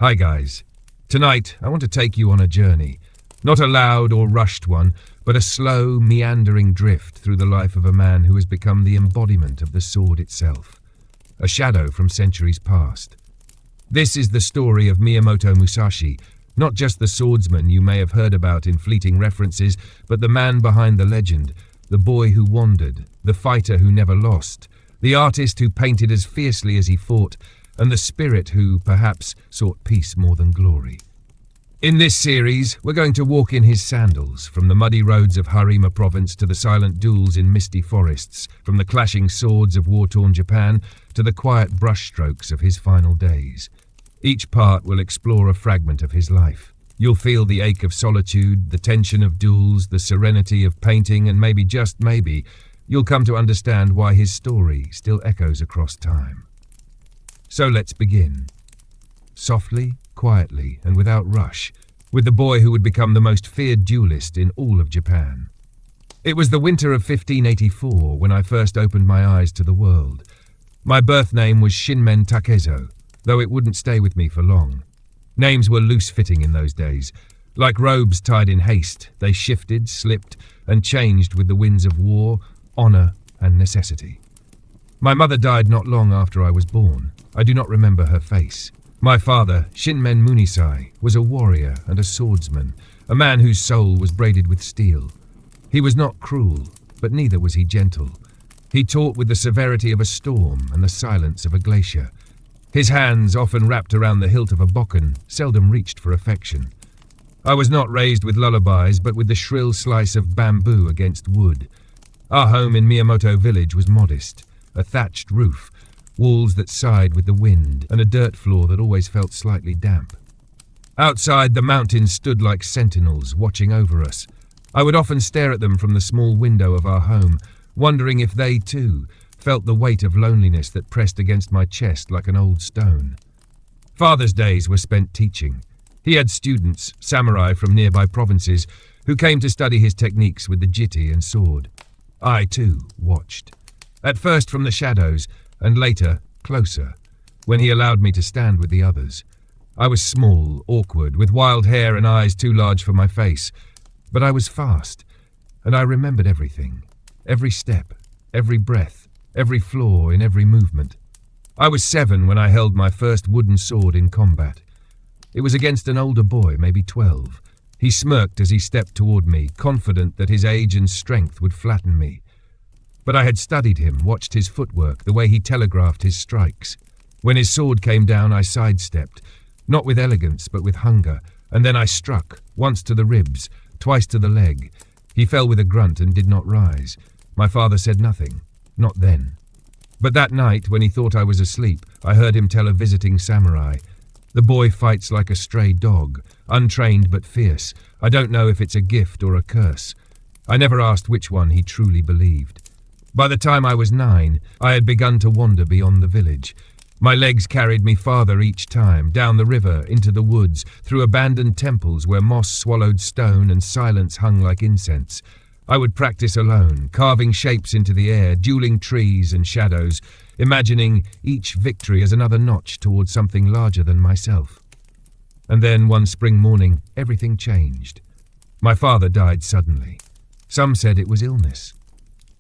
Hi guys. Tonight, I want to take you on a journey. Not a loud or rushed one, but a slow, meandering drift through the life of a man who has become the embodiment of the sword itself. A shadow from centuries past. This is the story of Miyamoto Musashi, not just the swordsman you may have heard about in fleeting references, but the man behind the legend, the boy who wandered, the fighter who never lost, the artist who painted as fiercely as he fought, and the spirit who, perhaps, sought peace more than glory. In this series, we're going to walk in his sandals, from the muddy roads of Harima province to the silent duels in misty forests, from the clashing swords of war-torn Japan to the quiet brushstrokes of his final days. Each part will explore a fragment of his life. You'll feel the ache of solitude, the tension of duels, the serenity of painting, and maybe, just maybe, you'll come to understand why his story still echoes across time. So let's begin. Softly, quietly, and without rush, with the boy who would become the most feared duelist in all of Japan. It was the winter of 1584 when I first opened my eyes to the world. My birth name was Shinmen Takezo, though it wouldn't stay with me for long. Names were loose-fitting in those days. Like robes tied in haste, they shifted, slipped, and changed with the winds of war, honor, and necessity. My mother died not long after I was born. I do not remember her face. My father, Shinmen Munisai, was a warrior and a swordsman, a man whose soul was braided with steel. He was not cruel, but neither was he gentle. He taught with the severity of a storm and the silence of a glacier. His hands, often wrapped around the hilt of a bokken, seldom reached for affection. I was not raised with lullabies, but with the shrill slice of bamboo against wood. Our home in Miyamoto village was modest, a thatched roof, walls that sighed with the wind, and a dirt floor that always felt slightly damp. Outside, the mountains stood like sentinels, watching over us. I would often stare at them from the small window of our home, wondering if they, too, felt the weight of loneliness that pressed against my chest like an old stone. Father's days were spent teaching. He had students, samurai from nearby provinces, who came to study his techniques with the jiti and sword. I, too, watched. At first from the shadows, and later, closer, when he allowed me to stand with the others. I was small, awkward, with wild hair and eyes too large for my face, but I was fast, and I remembered everything, every step, every breath, every flaw in every movement. I was 7 when I held my first wooden sword in combat. It was against an older boy, maybe 12. He smirked as he stepped toward me, confident that his age and strength would flatten me. But I had studied him, watched his footwork, the way he telegraphed his strikes. When his sword came down, I sidestepped, not with elegance, but with hunger, and then I struck, once to the ribs, twice to the leg. He fell with a grunt and did not rise. My father said nothing, not then. But that night, when he thought I was asleep, I heard him tell a visiting samurai, "The boy fights like a stray dog, untrained but fierce. I don't know if it's a gift or a curse." I never asked which one he truly believed. By the time I was 9, I had begun to wander beyond the village. My legs carried me farther each time, down the river, into the woods, through abandoned temples where moss swallowed stone and silence hung like incense. I would practice alone, carving shapes into the air, dueling trees and shadows, imagining each victory as another notch towards something larger than myself. And then, one spring morning, everything changed. My father died suddenly. Some said it was illness.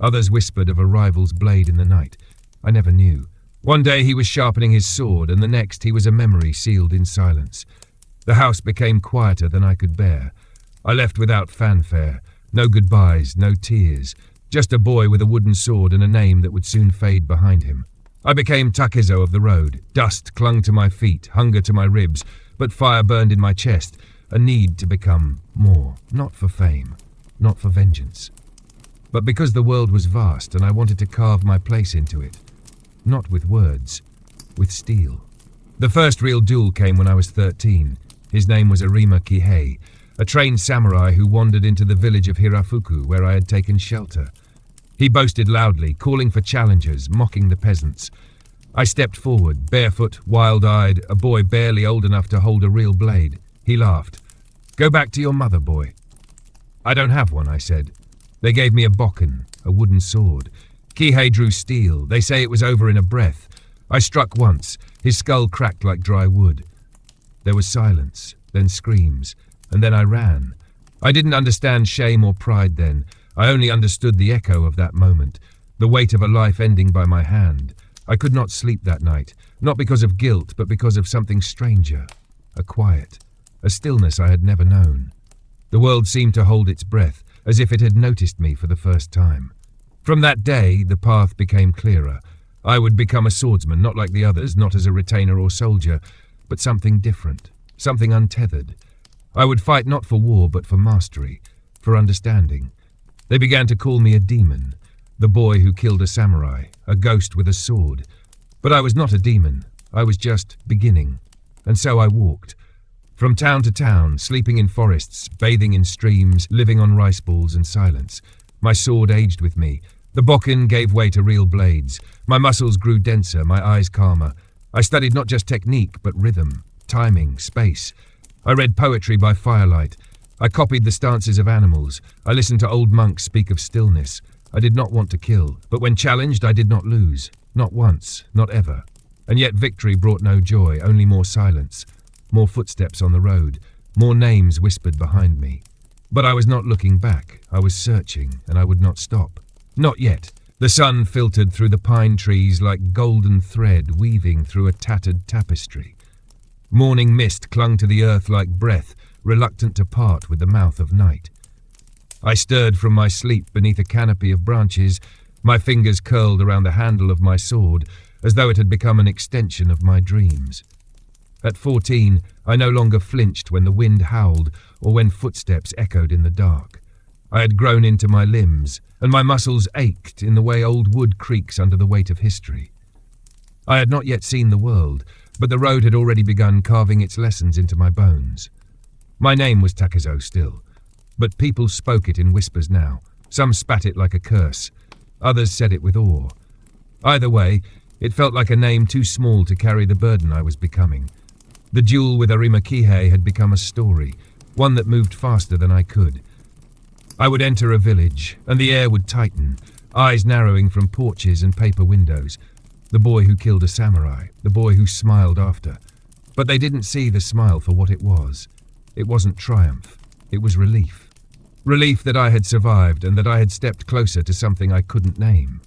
Others whispered of a rival's blade in the night. I never knew. One day he was sharpening his sword, and the next he was a memory sealed in silence. The house became quieter than I could bear. I left without fanfare. No goodbyes, no tears. Just a boy with a wooden sword and a name that would soon fade behind him. I became Takezo of the road. Dust clung to my feet, hunger to my ribs, but fire burned in my chest, a need to become more, not for fame, not for vengeance. But because the world was vast and I wanted to carve my place into it. Not with words, with steel. The first real duel came when I was 13. His name was Arima Kihei, a trained samurai who wandered into the village of Hirafuku where I had taken shelter. He boasted loudly, calling for challengers, mocking the peasants. I stepped forward, barefoot, wild-eyed, a boy barely old enough to hold a real blade. He laughed. "Go back to your mother, boy." "I don't have one," I said. They gave me a bokken, a wooden sword. Kihei drew steel. They say it was over in a breath. I struck once. His skull cracked like dry wood. There was silence, then screams, and then I ran. I didn't understand shame or pride then. I only understood the echo of that moment, the weight of a life ending by my hand. I could not sleep that night, not because of guilt, but because of something stranger. A quiet, a stillness I had never known. The world seemed to hold its breath, as if it had noticed me for the first time. From that day, the path became clearer. I would become a swordsman, not like the others, not as a retainer or soldier, but something different, something untethered. I would fight not for war, but for mastery, for understanding. They began to call me a demon, the boy who killed a samurai, a ghost with a sword. But I was not a demon. I was just beginning. And so I walked. From town to town, sleeping in forests, bathing in streams, living on rice balls and silence. My sword aged with me. The bokken gave way to real blades. My muscles grew denser, my eyes calmer. I studied not just technique, but rhythm, timing, space. I read poetry by firelight. I copied the stances of animals. I listened to old monks speak of stillness. I did not want to kill, but when challenged, I did not lose. Not once, not ever. And yet victory brought no joy, only more silence. More footsteps on the road. More names whispered behind me. But I was not looking back. I was searching, and I would not stop. Not yet. The sun filtered through the pine trees like golden thread weaving through a tattered tapestry. Morning mist clung to the earth like breath, reluctant to part with the mouth of night. I stirred from my sleep beneath a canopy of branches, my fingers curled around the handle of my sword, as though it had become an extension of my dreams. At 14, I no longer flinched when the wind howled or when footsteps echoed in the dark. I had grown into my limbs, and my muscles ached in the way old wood creaks under the weight of history. I had not yet seen the world, but the road had already begun carving its lessons into my bones. My name was Takezo still, but people spoke it in whispers now. Some spat it like a curse. Others said it with awe. Either way, it felt like a name too small to carry the burden I was becoming. The duel with Arima Kihei had become a story, one that moved faster than I could. I would enter a village, and the air would tighten, eyes narrowing from porches and paper windows. The boy who killed a samurai, the boy who smiled after. But they didn't see the smile for what it was. It wasn't triumph. It was relief. Relief that I had survived and that I had stepped closer to something I couldn't name.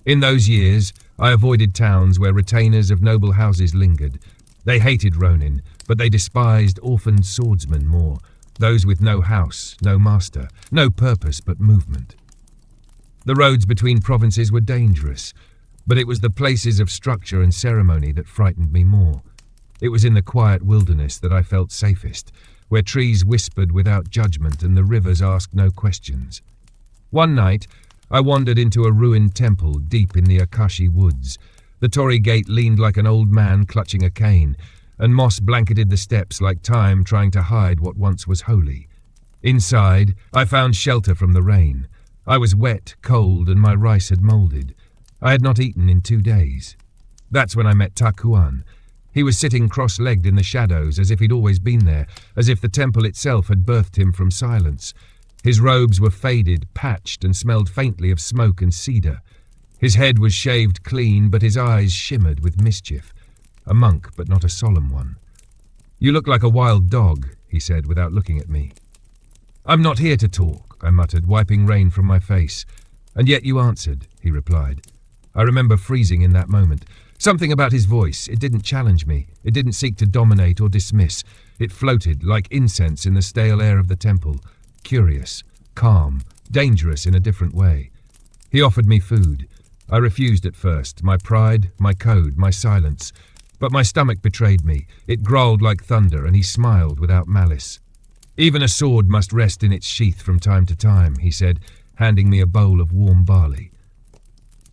In those years, I avoided towns where retainers of noble houses lingered. They hated Ronin, but they despised orphaned swordsmen more, those with no house, no master, no purpose but movement. The roads between provinces were dangerous, but it was the places of structure and ceremony that frightened me more. It was in the quiet wilderness that I felt safest, where trees whispered without judgment and the rivers asked no questions. One night, I wandered into a ruined temple deep in the Akashi woods. The torii gate leaned like an old man clutching a cane, and moss blanketed the steps like time trying to hide what once was holy. Inside, I found shelter from the rain. I was wet, cold, and my rice had molded. I had not eaten in 2 days. That's when I met Takuan. He was sitting cross-legged in the shadows, as if he'd always been there, as if the temple itself had birthed him from silence. His robes were faded, patched, and smelled faintly of smoke and cedar. His head was shaved clean, but his eyes shimmered with mischief. A monk, but not a solemn one. "You look like a wild dog," he said, without looking at me. "I'm not here to talk," I muttered, wiping rain from my face. "And yet you answered," he replied. I remember freezing in that moment. Something about his voice, it didn't challenge me. It didn't seek to dominate or dismiss. It floated like incense in the stale air of the temple. Curious, calm, dangerous in a different way. He offered me food. I refused at first, my pride, my code, my silence. But my stomach betrayed me. It growled like thunder, and he smiled without malice. "Even a sword must rest in its sheath from time to time," he said, handing me a bowl of warm barley.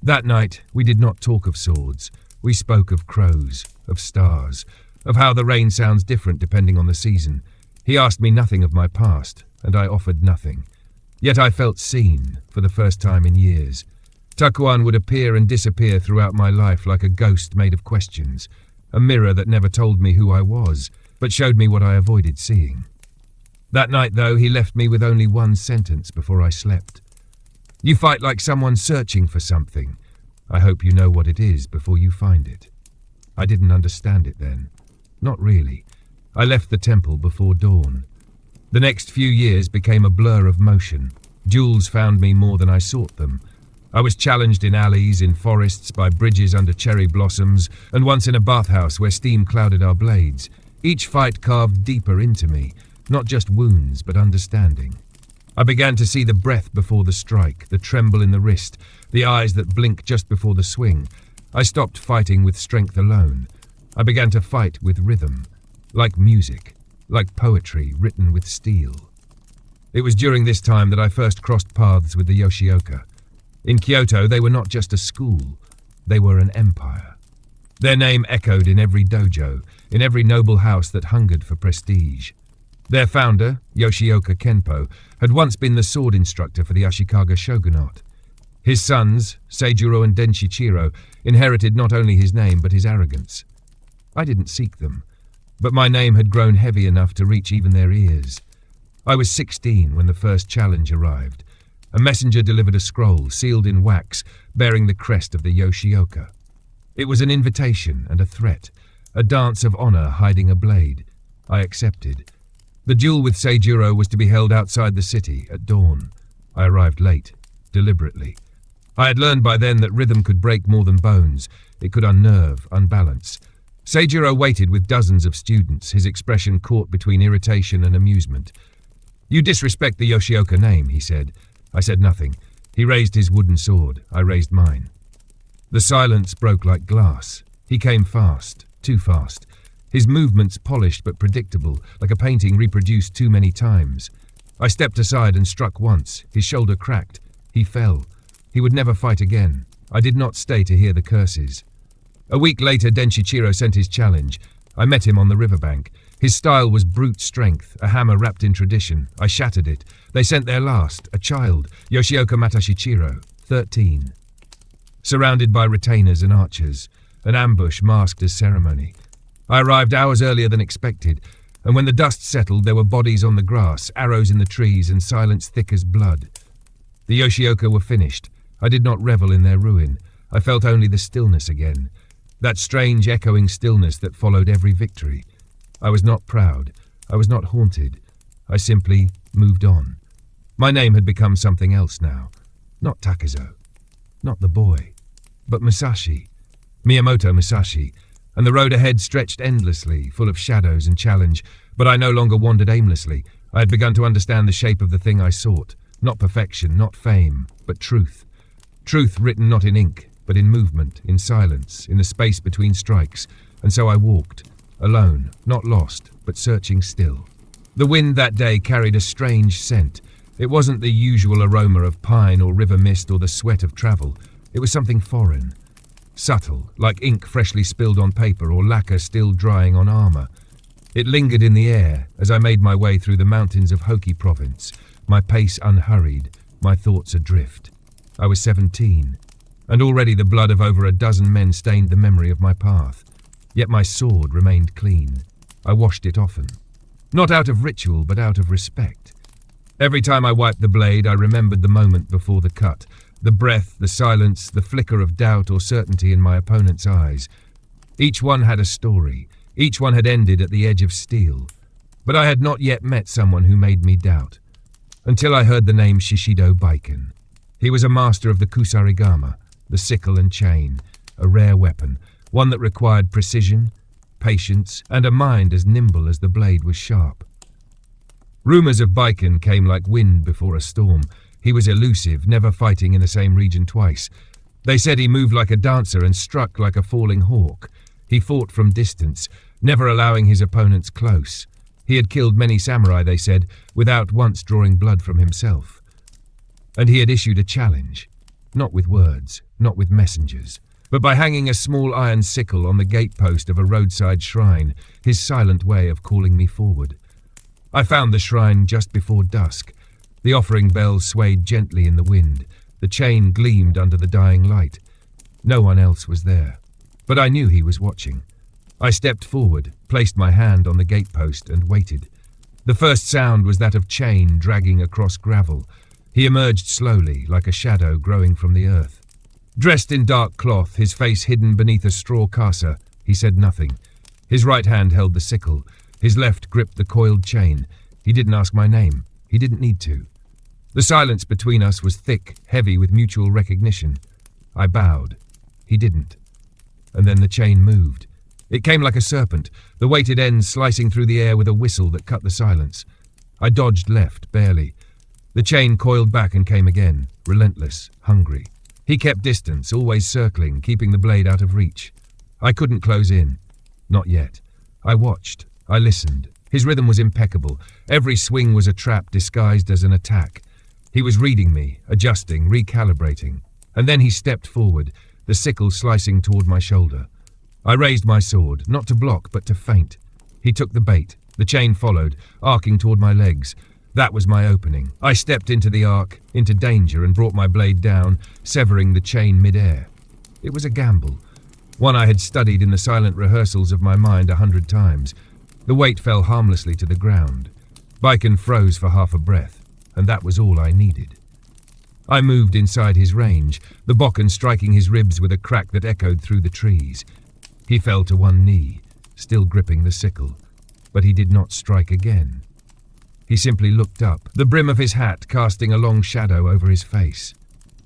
That night, we did not talk of swords. We spoke of crows, of stars, of how the rain sounds different depending on the season. He asked me nothing of my past, and I offered nothing. Yet I felt seen, for the first time in years. Takuan would appear and disappear throughout my life like a ghost made of questions, a mirror that never told me who I was, but showed me what I avoided seeing. That night, though, he left me with only one sentence before I slept. "You fight like someone searching for something. I hope you know what it is before you find it." I didn't understand it then. Not really. I left the temple before dawn. The next few years became a blur of motion. Duels found me more than I sought them. I was challenged in alleys, in forests, by bridges under cherry blossoms, and once in a bathhouse where steam clouded our blades. Each fight carved deeper into me, not just wounds, but understanding. I began to see the breath before the strike, the tremble in the wrist, the eyes that blink just before the swing. I stopped fighting with strength alone. I began to fight with rhythm, like music, like poetry written with steel. It was during this time that I first crossed paths with the Yoshioka. In Kyoto, they were not just a school, they were an empire. Their name echoed in every dojo, in every noble house that hungered for prestige. Their founder, Yoshioka Kenpo, had once been the sword instructor for the Ashikaga shogunate. His sons, Seijuro and Denshichiro, inherited not only his name but his arrogance. I didn't seek them, but my name had grown heavy enough to reach even their ears. I was 16 when the first challenge arrived. A messenger delivered a scroll, sealed in wax, bearing the crest of the Yoshioka. It was an invitation and a threat, a dance of honor hiding a blade. I accepted. The duel with Seijuro was to be held outside the city at dawn. I arrived late, deliberately. I had learned by then that rhythm could break more than bones. It could unnerve, unbalance. Seijuro waited with dozens of students, his expression caught between irritation and amusement. "You disrespect the Yoshioka name," he said. I said nothing. He raised his wooden sword. I raised mine. The silence broke like glass. He came fast, too fast. His movements polished but predictable, like a painting reproduced too many times. I stepped aside and struck once. His shoulder cracked. He fell. He would never fight again. I did not stay to hear the curses. A week later, Denshichiro sent his challenge. I met him on the riverbank. His style was brute strength, a hammer wrapped in tradition. I shattered it. They sent their last, a child, Yoshioka Matashichiro, 13. Surrounded by retainers and archers, an ambush masked as ceremony. I arrived hours earlier than expected, and when the dust settled, there were bodies on the grass, arrows in the trees, and silence thick as blood. The Yoshioka were finished. I did not revel in their ruin. I felt only the stillness again, that strange echoing stillness that followed every victory. I was not proud. I was not haunted. I simply moved on. My name had become something else now. Not Takezo. Not the boy. But Musashi. Miyamoto Musashi. And the road ahead stretched endlessly, full of shadows and challenge. But I no longer wandered aimlessly. I had begun to understand the shape of the thing I sought. Not perfection, not fame, but truth. Truth written not in ink, but in movement, in silence, in the space between strikes. And so I walked. Alone, not lost, but searching still. The wind that day carried a strange scent. It wasn't the usual aroma of pine or river mist or the sweat of travel. It was something foreign. Subtle, like ink freshly spilled on paper or lacquer still drying on armor. It lingered in the air as I made my way through the mountains of Hoki province, my pace unhurried, my thoughts adrift. I was 17, and already the blood of over a dozen men stained the memory of my path. Yet my sword remained clean. I washed it often. Not out of ritual, but out of respect. Every time I wiped the blade, I remembered the moment before the cut, the breath, the silence, the flicker of doubt or certainty in my opponent's eyes. Each one had a story. Each one had ended at the edge of steel. But I had not yet met someone who made me doubt. Until I heard the name Shishido Baiken. He was a master of the kusarigama, the sickle and chain, a rare weapon, one that required precision, patience, and a mind as nimble as the blade was sharp. Rumors of Baiken came like wind before a storm. He was elusive, never fighting in the same region twice. They said he moved like a dancer and struck like a falling hawk. He fought from distance, never allowing his opponents close. He had killed many samurai, they said, without once drawing blood from himself. And he had issued a challenge, not with words, not with messengers, but by hanging a small iron sickle on the gatepost of a roadside shrine, his silent way of calling me forward. I found the shrine just before dusk. The offering bells swayed gently in the wind. The chain gleamed under the dying light. No one else was there, but I knew he was watching. I stepped forward, placed my hand on the gatepost, and waited. The first sound was that of chain dragging across gravel. He emerged slowly, like a shadow growing from the earth. Dressed in dark cloth, his face hidden beneath a straw casa, he said nothing. His right hand held the sickle. His left gripped the coiled chain. He didn't ask my name. He didn't need to. The silence between us was thick, heavy with mutual recognition. I bowed. He didn't. And then the chain moved. It came like a serpent, the weighted ends slicing through the air with a whistle that cut the silence. I dodged left, barely. The chain coiled back and came again, relentless, hungry. He kept distance, always circling, keeping the blade out of reach. I couldn't close in. Not yet. I watched. I listened. His rhythm was impeccable. Every swing was a trap disguised as an attack. He was reading me, adjusting, recalibrating. And then he stepped forward, the sickle slicing toward my shoulder. I raised my sword, not to block, but to feint. He took the bait. The chain followed, arcing toward my legs. That was my opening. I stepped into the arc, into danger, and brought my blade down, severing the chain mid-air. It was a gamble, one I had studied in the silent rehearsals of my mind 100 times. The weight fell harmlessly to the ground. Baiken froze for half a breath, and that was all I needed. I moved inside his range, the bokken striking his ribs with a crack that echoed through the trees. He fell to one knee, still gripping the sickle, but he did not strike again. He simply looked up, the brim of his hat casting a long shadow over his face.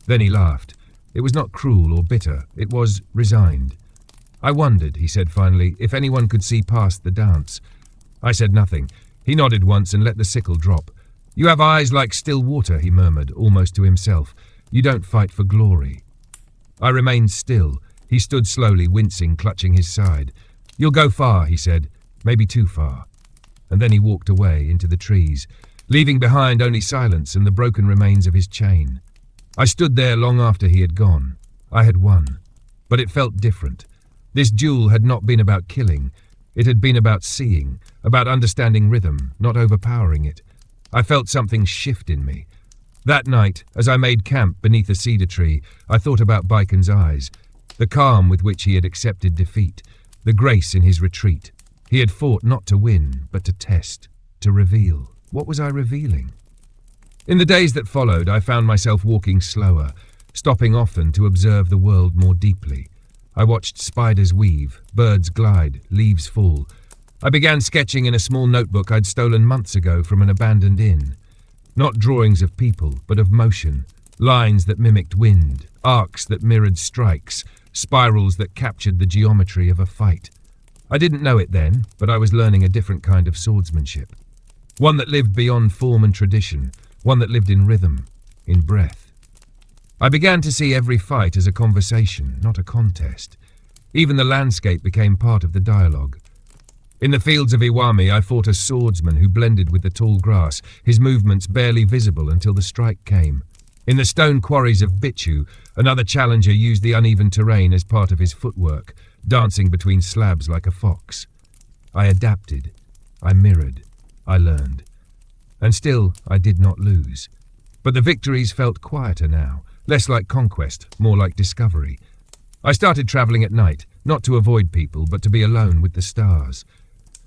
Then he laughed. It was not cruel or bitter, it was resigned. I wondered, he said finally, if anyone could see past the dance. I said nothing. He nodded once and let the sickle drop. You have eyes like still water, he murmured, almost to himself. You don't fight for glory. I remained still. He stood slowly, wincing, clutching his side. You'll go far, he said, maybe too far. And then he walked away into the trees, leaving behind only silence and the broken remains of his chain. I stood there long after he had gone. I had won. But it felt different. This duel had not been about killing. It had been about seeing, about understanding rhythm, not overpowering it. I felt something shift in me. That night, as I made camp beneath a cedar tree, I thought about Baiken's eyes, the calm with which he had accepted defeat, the grace in his retreat. He had fought not to win, but to test, to reveal. What was I revealing? In the days that followed, I found myself walking slower, stopping often to observe the world more deeply. I watched spiders weave, birds glide, leaves fall. I began sketching in a small notebook I'd stolen months ago from an abandoned inn. Not drawings of people, but of motion, lines that mimicked wind, arcs that mirrored strikes, spirals that captured the geometry of a fight. I didn't know it then, but I was learning a different kind of swordsmanship. One that lived beyond form and tradition, one that lived in rhythm, in breath. I began to see every fight as a conversation, not a contest. Even the landscape became part of the dialogue. In the fields of Iwami, I fought a swordsman who blended with the tall grass, his movements barely visible until the strike came. In the stone quarries of Bichu, another challenger used the uneven terrain as part of his footwork, dancing between slabs like a fox. I adapted. I mirrored. I learned. And still, I did not lose. But the victories felt quieter now, less like conquest, more like discovery. I started traveling at night, not to avoid people, but to be alone with the stars.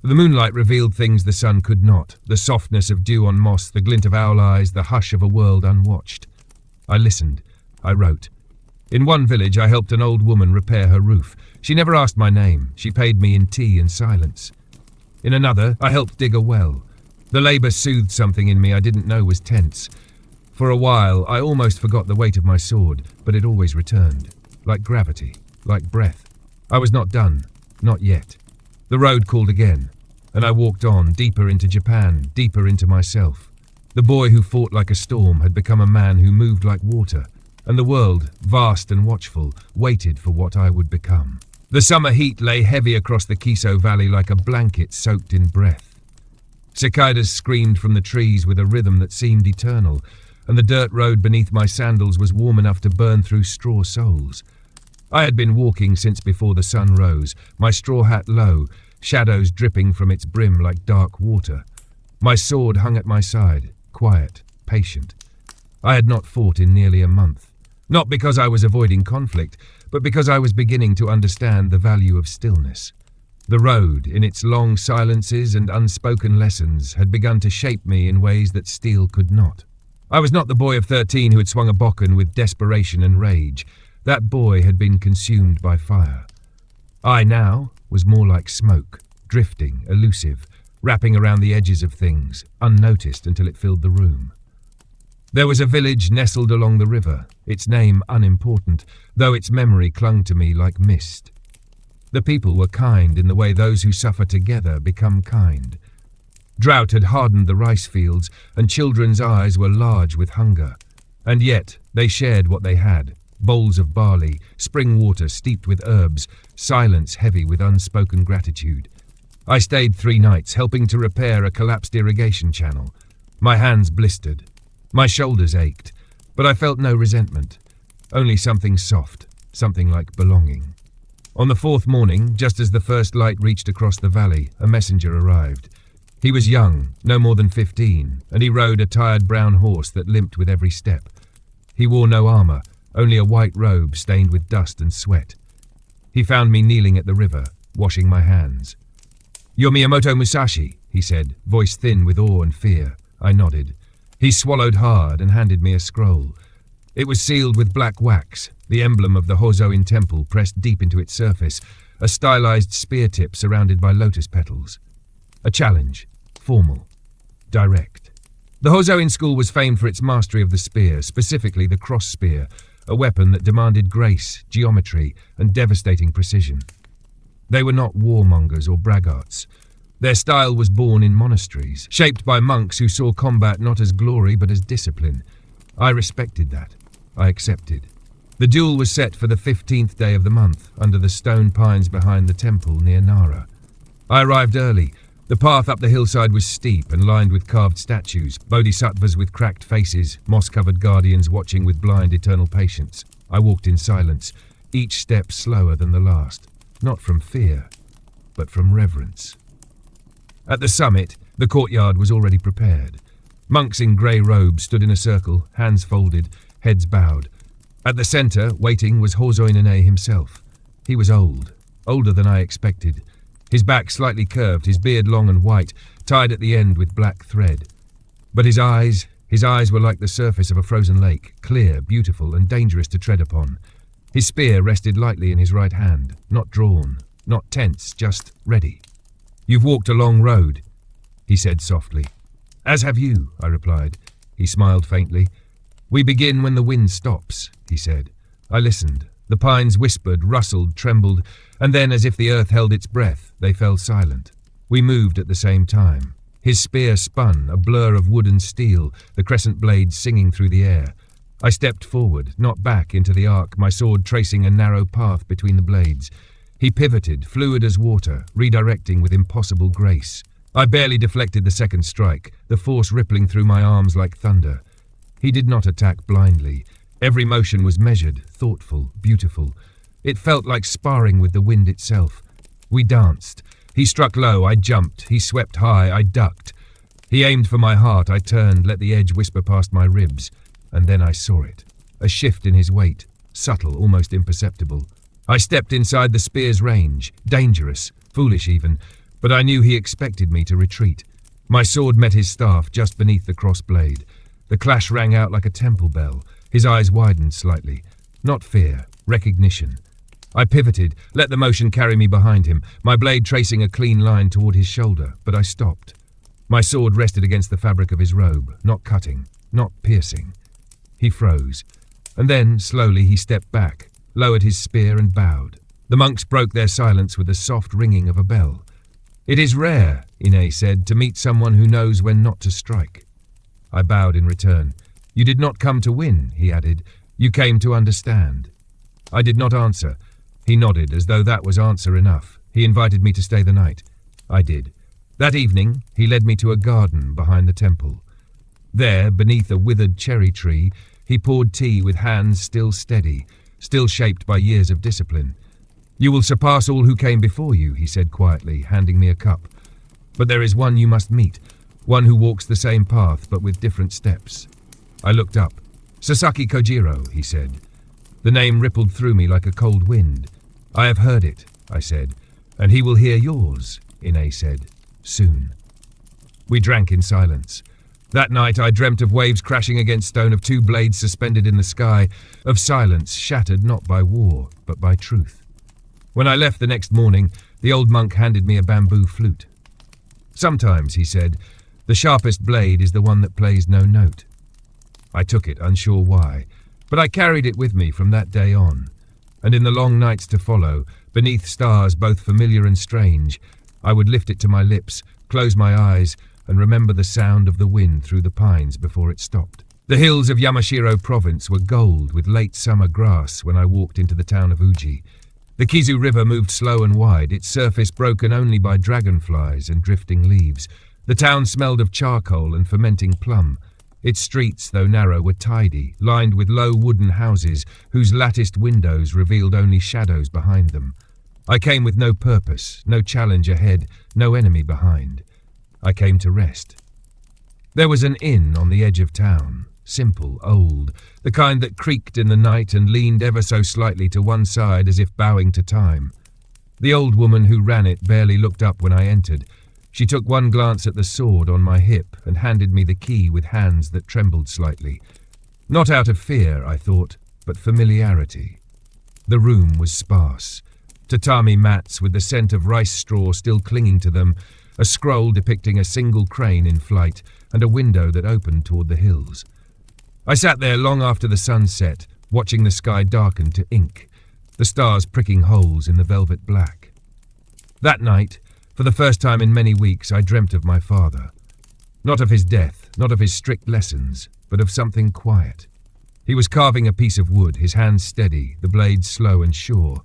The moonlight revealed things the sun could not, the softness of dew on moss, the glint of owl eyes, the hush of a world unwatched. I listened. I wrote. In one village, I helped an old woman repair her roof. She never asked my name. She paid me in tea and silence. In another, I helped dig a well. The labour soothed something in me I didn't know was tense. For a while, I almost forgot the weight of my sword, but it always returned. Like gravity, like breath. I was not done. Not yet. The road called again, and I walked on, deeper into Japan, deeper into myself. The boy who fought like a storm had become a man who moved like water, and the world, vast and watchful, waited for what I would become. The summer heat lay heavy across the Kiso Valley like a blanket soaked in breath. Cicadas screamed from the trees with a rhythm that seemed eternal, and the dirt road beneath my sandals was warm enough to burn through straw soles. I had been walking since before the sun rose, my straw hat low, shadows dripping from its brim like dark water. My sword hung at my side, quiet, patient. I had not fought in nearly a month. Not because I was avoiding conflict, but because I was beginning to understand the value of stillness. The road, in its long silences and unspoken lessons, had begun to shape me in ways that steel could not. I was not the boy of 13 who had swung a bokken with desperation and rage. That boy had been consumed by fire. I now was more like smoke, drifting, elusive, wrapping around the edges of things, unnoticed until it filled the room. There was a village nestled along the river, its name unimportant, though its memory clung to me like mist. The people were kind in the way those who suffer together become kind. Drought had hardened the rice fields, and children's eyes were large with hunger. And yet they shared what they had: bowls of barley, spring water steeped with herbs, silence heavy with unspoken gratitude. I stayed 3 nights, helping to repair a collapsed irrigation channel. My hands blistered. My shoulders ached, but I felt no resentment. Only something soft, something like belonging. On the 4th morning, just as the first light reached across the valley, a messenger arrived. He was young, no more than 15, and he rode a tired brown horse that limped with every step. He wore no armor, only a white robe stained with dust and sweat. He found me kneeling at the river, washing my hands. "You're Miyamoto Musashi," he said, voice thin with awe and fear. I nodded. He swallowed hard and handed me a scroll. It was sealed with black wax, the emblem of the Hozoin temple pressed deep into its surface, a stylized spear tip surrounded by lotus petals. A challenge, formal, direct. The Hozoin school was famed for its mastery of the spear, specifically the cross spear, a weapon that demanded grace, geometry, and devastating precision. They were not warmongers or braggarts. Their style was born in monasteries, shaped by monks who saw combat not as glory but as discipline. I respected that. I accepted. The duel was set for the 15th day of the month, under the stone pines behind the temple near Nara. I arrived early. The path up the hillside was steep and lined with carved statues, bodhisattvas with cracked faces, moss-covered guardians watching with blind, eternal patience. I walked in silence, each step slower than the last, not from fear, but from reverence. At the summit, the courtyard was already prepared. Monks in grey robes stood in a circle, hands folded, heads bowed. At the centre, waiting, was Hozoin himself. He was old, older than I expected. His back slightly curved, his beard long and white, tied at the end with black thread. But his eyes were like the surface of a frozen lake, clear, beautiful, and dangerous to tread upon. His spear rested lightly in his right hand, not drawn, not tense, just ready. "You've walked a long road," he said softly. "As have you," I replied. He smiled faintly. "We begin when the wind stops," he said. I listened. The pines whispered, rustled, trembled, and then, as if the earth held its breath, they fell silent. We moved at the same time. His spear spun, a blur of wood and steel, the crescent blades singing through the air. I stepped forward, not back into the arc, my sword tracing a narrow path between the blades. He pivoted, fluid as water, redirecting with impossible grace. I barely deflected the second strike, the force rippling through my arms like thunder. He did not attack blindly. Every motion was measured, thoughtful, beautiful. It felt like sparring with the wind itself. We danced. He struck low, I jumped. He swept high, I ducked. He aimed for my heart, I turned, let the edge whisper past my ribs. And then I saw it. A shift in his weight, subtle, almost imperceptible. I stepped inside the spear's range, dangerous, foolish even, but I knew he expected me to retreat. My sword met his staff just beneath the cross blade. The clash rang out like a temple bell. His eyes widened slightly. Not fear, recognition. I pivoted, let the motion carry me behind him, my blade tracing a clean line toward his shoulder, but I stopped. My sword rested against the fabric of his robe, not cutting, not piercing. He froze, and then, slowly, he stepped back, lowered his spear and bowed. The monks broke their silence with the soft ringing of a bell. "It is rare," Ine said, "to meet someone who knows when not to strike." I bowed in return. "You did not come to win," he added. "You came to understand." I did not answer. He nodded, as though that was answer enough. He invited me to stay the night. I did. That evening, he led me to a garden behind the temple. There, beneath a withered cherry tree, he poured tea with hands still steady, still shaped by years of discipline. "You will surpass all who came before you," he said quietly, handing me a cup. "But there is one you must meet, one who walks the same path but with different steps." I looked up. "Sasaki Kojiro," he said. The name rippled through me like a cold wind. "I have heard it," I said. "And he will hear yours," Ine said. "Soon." We drank in silence. That night I dreamt of waves crashing against stone, of 2 blades suspended in the sky, of silence shattered not by war, but by truth. When I left the next morning, the old monk handed me a bamboo flute. Sometimes, he said, the sharpest blade is the one that plays no note. I took it, unsure why, but I carried it with me from that day on, and in the long nights to follow, beneath stars both familiar and strange, I would lift it to my lips, close my eyes, and remember the sound of the wind through the pines before it stopped. The hills of Yamashiro province were gold with late summer grass when I walked into the town of Uji. The Kizu River moved slow and wide, its surface broken only by dragonflies and drifting leaves. The town smelled of charcoal and fermenting plum. Its streets, though narrow, were tidy, lined with low wooden houses whose latticed windows revealed only shadows behind them. I came with no purpose, no challenge ahead, no enemy behind. I came to rest. There was an inn on the edge of town, simple, old, the kind that creaked in the night and leaned ever so slightly to one side as if bowing to time. The old woman who ran it barely looked up when I entered. She took one glance at the sword on my hip and handed me the key with hands that trembled slightly. Not out of fear, I thought, but familiarity. The room was sparse. Tatami mats with the scent of rice straw still clinging to them, a scroll depicting a single crane in flight, and a window that opened toward the hills. I sat there long after the sun set, watching the sky darken to ink, the stars pricking holes in the velvet black. That night, for the first time in many weeks, I dreamt of my father. Not of his death, not of his strict lessons, but of something quiet. He was carving a piece of wood, his hands steady, the blade slow and sure.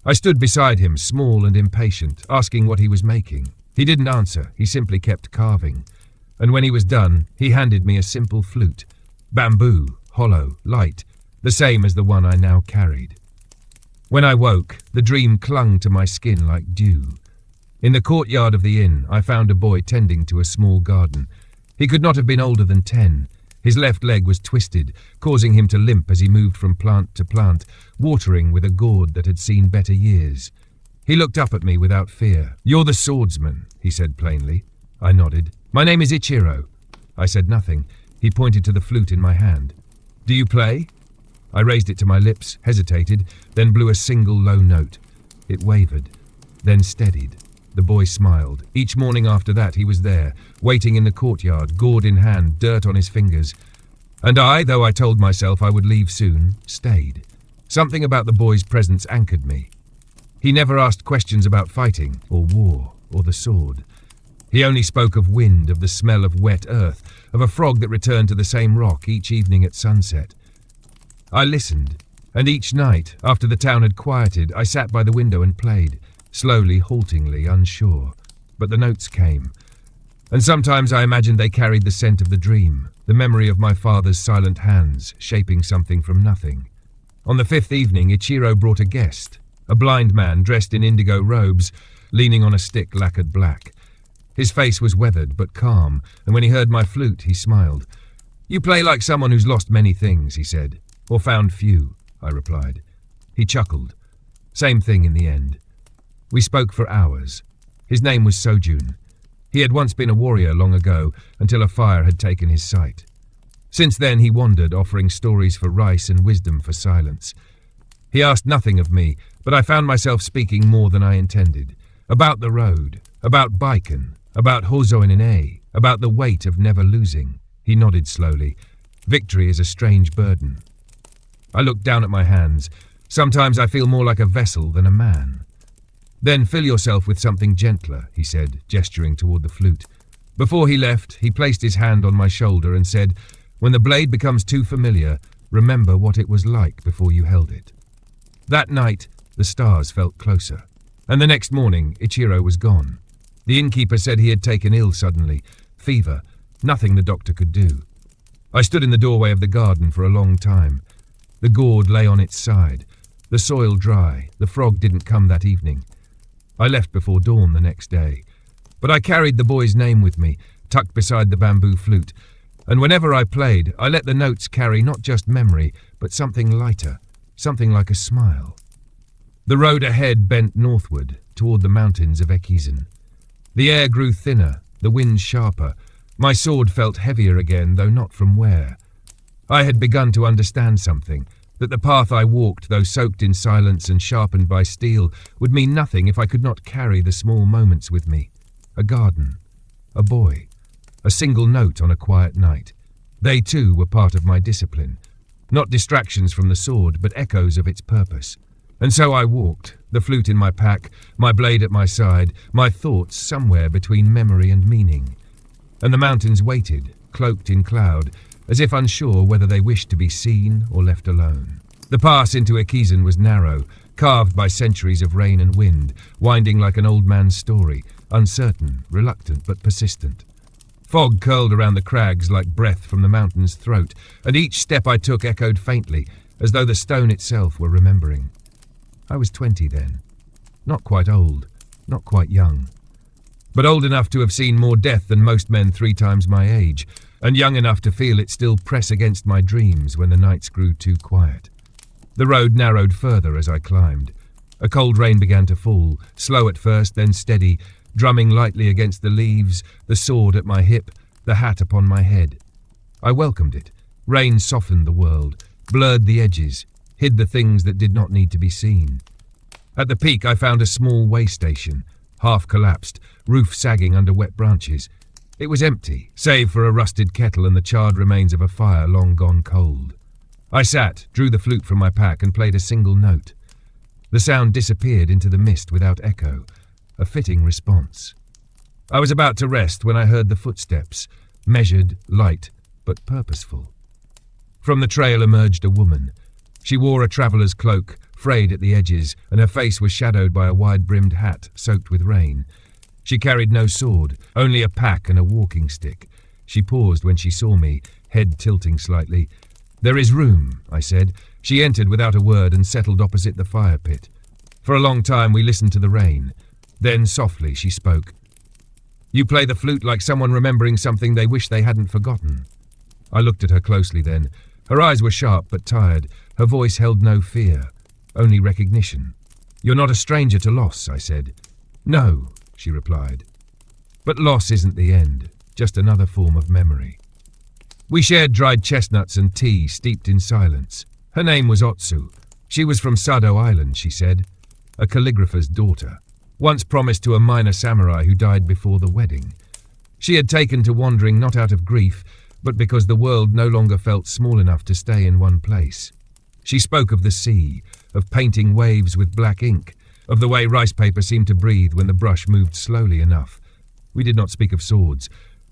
I stood beside him, small and impatient, asking what he was making. He didn't answer, he simply kept carving. And when he was done, he handed me a simple flute. Bamboo, hollow, light, the same as the one I now carried. When I woke, the dream clung to my skin like dew. In the courtyard of the inn, I found a boy tending to a small garden. He could not have been older than 10. His left leg was twisted, causing him to limp as he moved from plant to plant, watering with a gourd that had seen better years. He looked up at me without fear. "You're the swordsman," he said plainly. I nodded. "My name is Ichiro." I said nothing. He pointed to the flute in my hand. "Do you play?" I raised it to my lips, hesitated, then blew a single low note. It wavered, then steadied. The boy smiled. Each morning after that he was there, waiting in the courtyard, gourd in hand, dirt on his fingers. And I, though I told myself I would leave soon, stayed. Something about the boy's presence anchored me. He never asked questions about fighting, or war, or the sword. He only spoke of wind, of the smell of wet earth, of a frog that returned to the same rock each evening at sunset. I listened, and each night, after the town had quieted, I sat by the window and played, slowly, haltingly, unsure. But the notes came. And sometimes I imagined they carried the scent of the dream, the memory of my father's silent hands, shaping something from nothing. On the 5th evening, Ichiro brought a guest, a blind man dressed in indigo robes, leaning on a stick lacquered black. His face was weathered but calm, and when he heard my flute, he smiled. "You play like someone who's lost many things," he said. "Or found few," I replied. He chuckled. Same thing in the end. We spoke for hours. His name was Sojun. He had once been a warrior long ago, until a fire had taken his sight. Since then he wandered, offering stories for rice and wisdom for silence. He asked nothing of me, but I found myself speaking more than I intended. About the road, about Baiken, about Hozoinene, about the weight of never losing. He nodded slowly. Victory is a strange burden. I looked down at my hands. Sometimes I feel more like a vessel than a man. "Then fill yourself with something gentler," he said, gesturing toward the flute. Before he left, he placed his hand on my shoulder and said, "When the blade becomes too familiar, remember what it was like before you held it." That night, the stars felt closer. And the next morning, Ichiro was gone. The innkeeper said he had taken ill suddenly. Fever. Nothing the doctor could do. I stood in the doorway of the garden for a long time. The gourd lay on its side. The soil dry. The frog didn't come that evening. I left before dawn the next day. But I carried the boy's name with me, tucked beside the bamboo flute. And whenever I played, I let the notes carry not just memory, but something lighter, something like a smile. The road ahead bent northward, toward the mountains of Ekizen. The air grew thinner, the wind sharper. My sword felt heavier again, though not from wear. I had begun to understand something, that the path I walked, though soaked in silence and sharpened by steel, would mean nothing if I could not carry the small moments with me. A garden, a boy, a single note on a quiet night. They too were part of my discipline, not distractions from the sword, but echoes of its purpose. And so I walked, the flute in my pack, my blade at my side, my thoughts somewhere between memory and meaning. And the mountains waited, cloaked in cloud, as if unsure whether they wished to be seen or left alone. The pass into Ekizen was narrow, carved by centuries of rain and wind, winding like an old man's story, uncertain, reluctant, but persistent. Fog curled around the crags like breath from the mountain's throat, and each step I took echoed faintly, as though the stone itself were remembering. I was 20 then. Not quite old, not quite young. But old enough to have seen more death than most men 3 times my age, and young enough to feel it still press against my dreams when the nights grew too quiet. The road narrowed further as I climbed. A cold rain began to fall, slow at first, then steady, drumming lightly against the leaves, the sword at my hip, the hat upon my head. I welcomed it. Rain softened the world, blurred the edges, hid the things that did not need to be seen. At the peak I found a small way station, half collapsed, roof sagging under wet branches. It was empty, save for a rusted kettle and the charred remains of a fire long gone cold. I sat, drew the flute from my pack and played a single note. The sound disappeared into the mist without echo, a fitting response. I was about to rest when I heard the footsteps, measured, light, but purposeful. From the trail emerged a woman. She wore a traveller's cloak, frayed at the edges, and her face was shadowed by a wide-brimmed hat soaked with rain. She carried no sword, only a pack and a walking stick. She paused when she saw me, head tilting slightly. "There is room," I said. She entered without a word and settled opposite the fire pit. For a long time we listened to the rain. Then softly she spoke. "You play the flute like someone remembering something they wish they hadn't forgotten." I looked at her closely then. Her eyes were sharp but tired. Her voice held no fear, only recognition. "You're not a stranger to loss," I said. "No," she replied. "But loss isn't the end, just another form of memory." We shared dried chestnuts and tea steeped in silence. Her name was Otsu. She was from Sado Island, she said, a calligrapher's daughter, once promised to a minor samurai who died before the wedding. She had taken to wandering not out of grief, but because the world no longer felt small enough to stay in one place. She spoke of the sea, of painting waves with black ink, of the way rice paper seemed to breathe when the brush moved slowly enough. We did not speak of swords,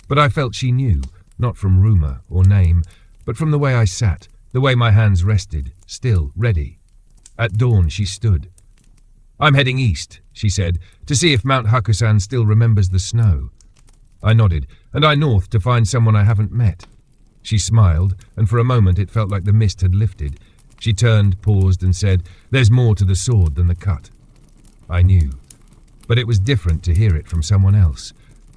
but I felt she knew, not from rumour or name, but from the way I sat, the way my hands rested, still, ready. At dawn she stood. "I'm heading east," she said, "to see if Mount Hakusan still remembers the snow." I nodded, "And I north to find someone I haven't met." She smiled, and for a moment it felt like the mist had lifted. She turned, paused, and said, "There's more to the sword than the cut." I knew, but it was different to hear it from someone else.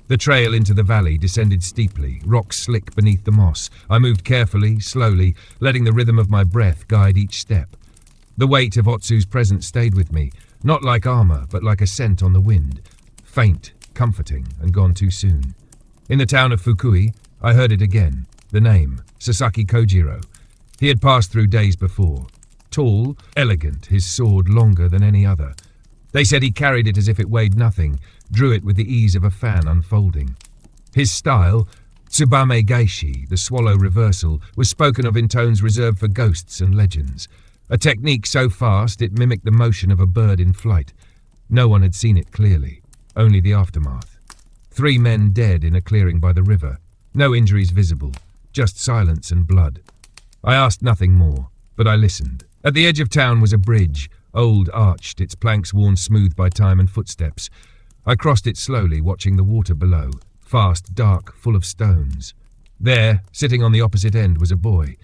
The trail into the valley descended steeply, rocks slick beneath the moss. I moved carefully, slowly, letting the rhythm of my breath guide each step. The weight of Otsu's presence stayed with me, not like armour, but like a scent on the wind, faint, comforting, and gone too soon. In the town of Fukui, I heard it again, the name, Sasaki Kojiro. He had passed through days before. Tall, elegant, his sword longer than any other. They said he carried it as if it weighed nothing, drew it with the ease of a fan unfolding. His style, Tsubame Gaishi, the swallow reversal, was spoken of in tones reserved for ghosts and legends. A technique so fast it mimicked the motion of a bird in flight. No one had seen it clearly, only the aftermath. 3 men dead in a clearing by the river. No injuries visible, just silence and blood. I asked nothing more, but I listened. At the edge of town was a bridge, old, arched, its planks worn smooth by time and footsteps. I crossed it slowly, watching the water below, fast, dark, full of stones. There, sitting on the opposite end, was a boy.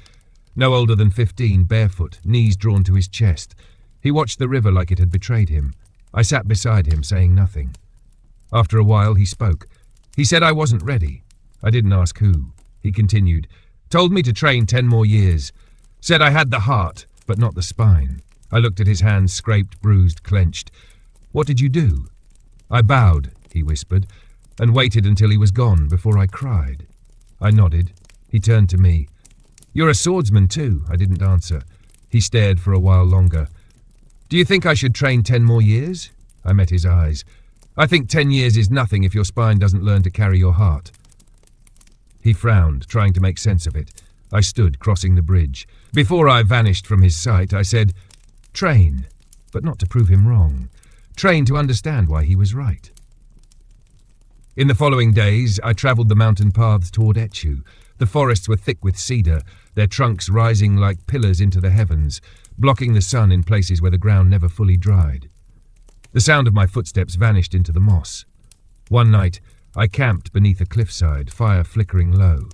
No older than 15, barefoot, knees drawn to his chest. He watched the river like it had betrayed him. I sat beside him, saying nothing. After a while, he spoke. He said I wasn't ready. I didn't ask who. He continued. Told me to train 10 more years. Said I had the heart, but not the spine. I looked at his hands, scraped, bruised, clenched. What did you do? I bowed, he whispered, and waited until he was gone before I cried. I nodded. He turned to me. You're a swordsman too, I didn't answer. He stared for a while longer. Do you think I should train 10 more years? I met his eyes. I think 10 years is nothing if your spine doesn't learn to carry your heart." He frowned, trying to make sense of it. I stood, crossing the bridge. Before I vanished from his sight, I said, "Train, but not to prove him wrong. Train to understand why he was right." In the following days, I travelled the mountain paths toward Etchu. The forests were thick with cedar, their trunks rising like pillars into the heavens, blocking the sun in places where the ground never fully dried. The sound of my footsteps vanished into the moss. One night, I camped beneath a cliffside, fire flickering low.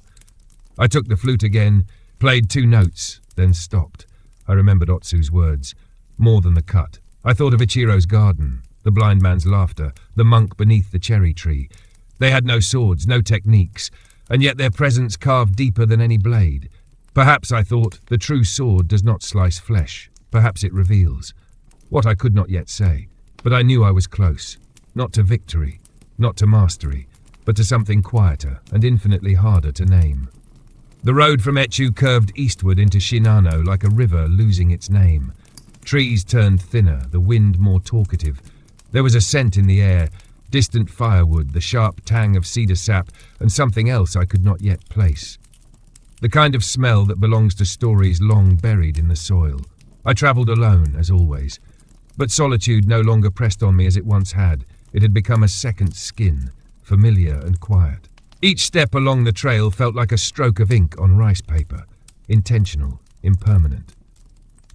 I took the flute again, played 2 notes, then stopped. I remembered Otsu's words, more than the cut. I thought of Ichiro's garden, the blind man's laughter, the monk beneath the cherry tree. They had no swords, no techniques, and yet their presence carved deeper than any blade. Perhaps, I thought, the true sword does not slice flesh. Perhaps it reveals. What I could not yet say, but I knew I was close. Not to victory, not to mastery, but to something quieter and infinitely harder to name. The road from Etchu curved eastward into Shinano like a river losing its name. Trees turned thinner, the wind more talkative. There was a scent in the air, distant firewood, the sharp tang of cedar sap, and something else I could not yet place. The kind of smell that belongs to stories long buried in the soil. I travelled alone, as always. But solitude no longer pressed on me as it once had. It had become a second skin, familiar and quiet. Each step along the trail felt like a stroke of ink on rice paper, intentional, impermanent.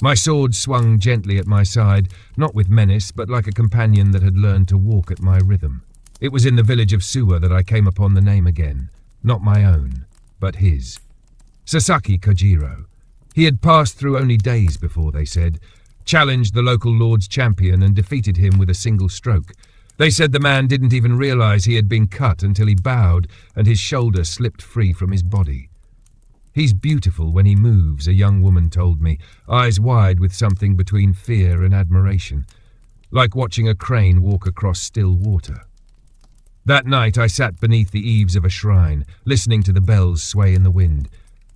My sword swung gently at my side, not with menace, but like a companion that had learned to walk at my rhythm. It was in the village of Suwa that I came upon the name again, not my own, but his. Sasaki Kojiro. He had passed through only days before, they said, challenged the local lord's champion and defeated him with a single stroke. They said the man didn't even realize he had been cut until he bowed and his shoulder slipped free from his body. He's beautiful when he moves, a young woman told me, eyes wide with something between fear and admiration, like watching a crane walk across still water. That night I sat beneath the eaves of a shrine, listening to the bells sway in the wind.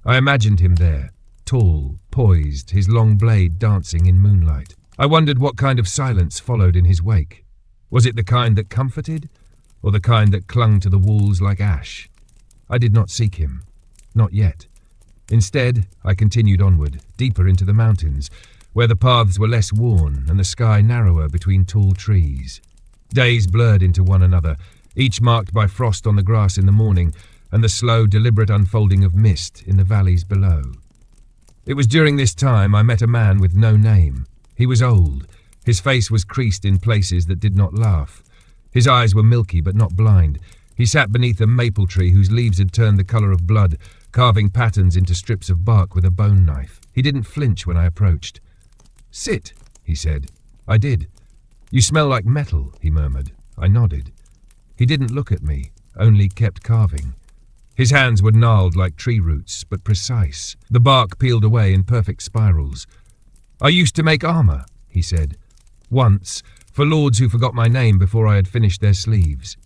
I imagined him there, tall, poised, his long blade dancing in moonlight. I wondered what kind of silence followed in his wake. Was it the kind that comforted, or the kind that clung to the walls like ash? I did not seek him. Not yet. Instead, I continued onward, deeper into the mountains, where the paths were less worn and the sky narrower between tall trees. Days blurred into one another, each marked by frost on the grass in the morning and the slow, deliberate unfolding of mist in the valleys below. It was during this time I met a man with no name. He was old. His face was creased in places that did not laugh. His eyes were milky but not blind. He sat beneath a maple tree whose leaves had turned the colour of blood, carving patterns into strips of bark with a bone knife. He didn't flinch when I approached. "Sit," he said. I did. "You smell like metal," he murmured. I nodded. He didn't look at me, only kept carving. His hands were gnarled like tree roots, but precise. The bark peeled away in perfect spirals. "I used to make armour," he said. "Once, for lords who forgot my name before I had finished their sleeves."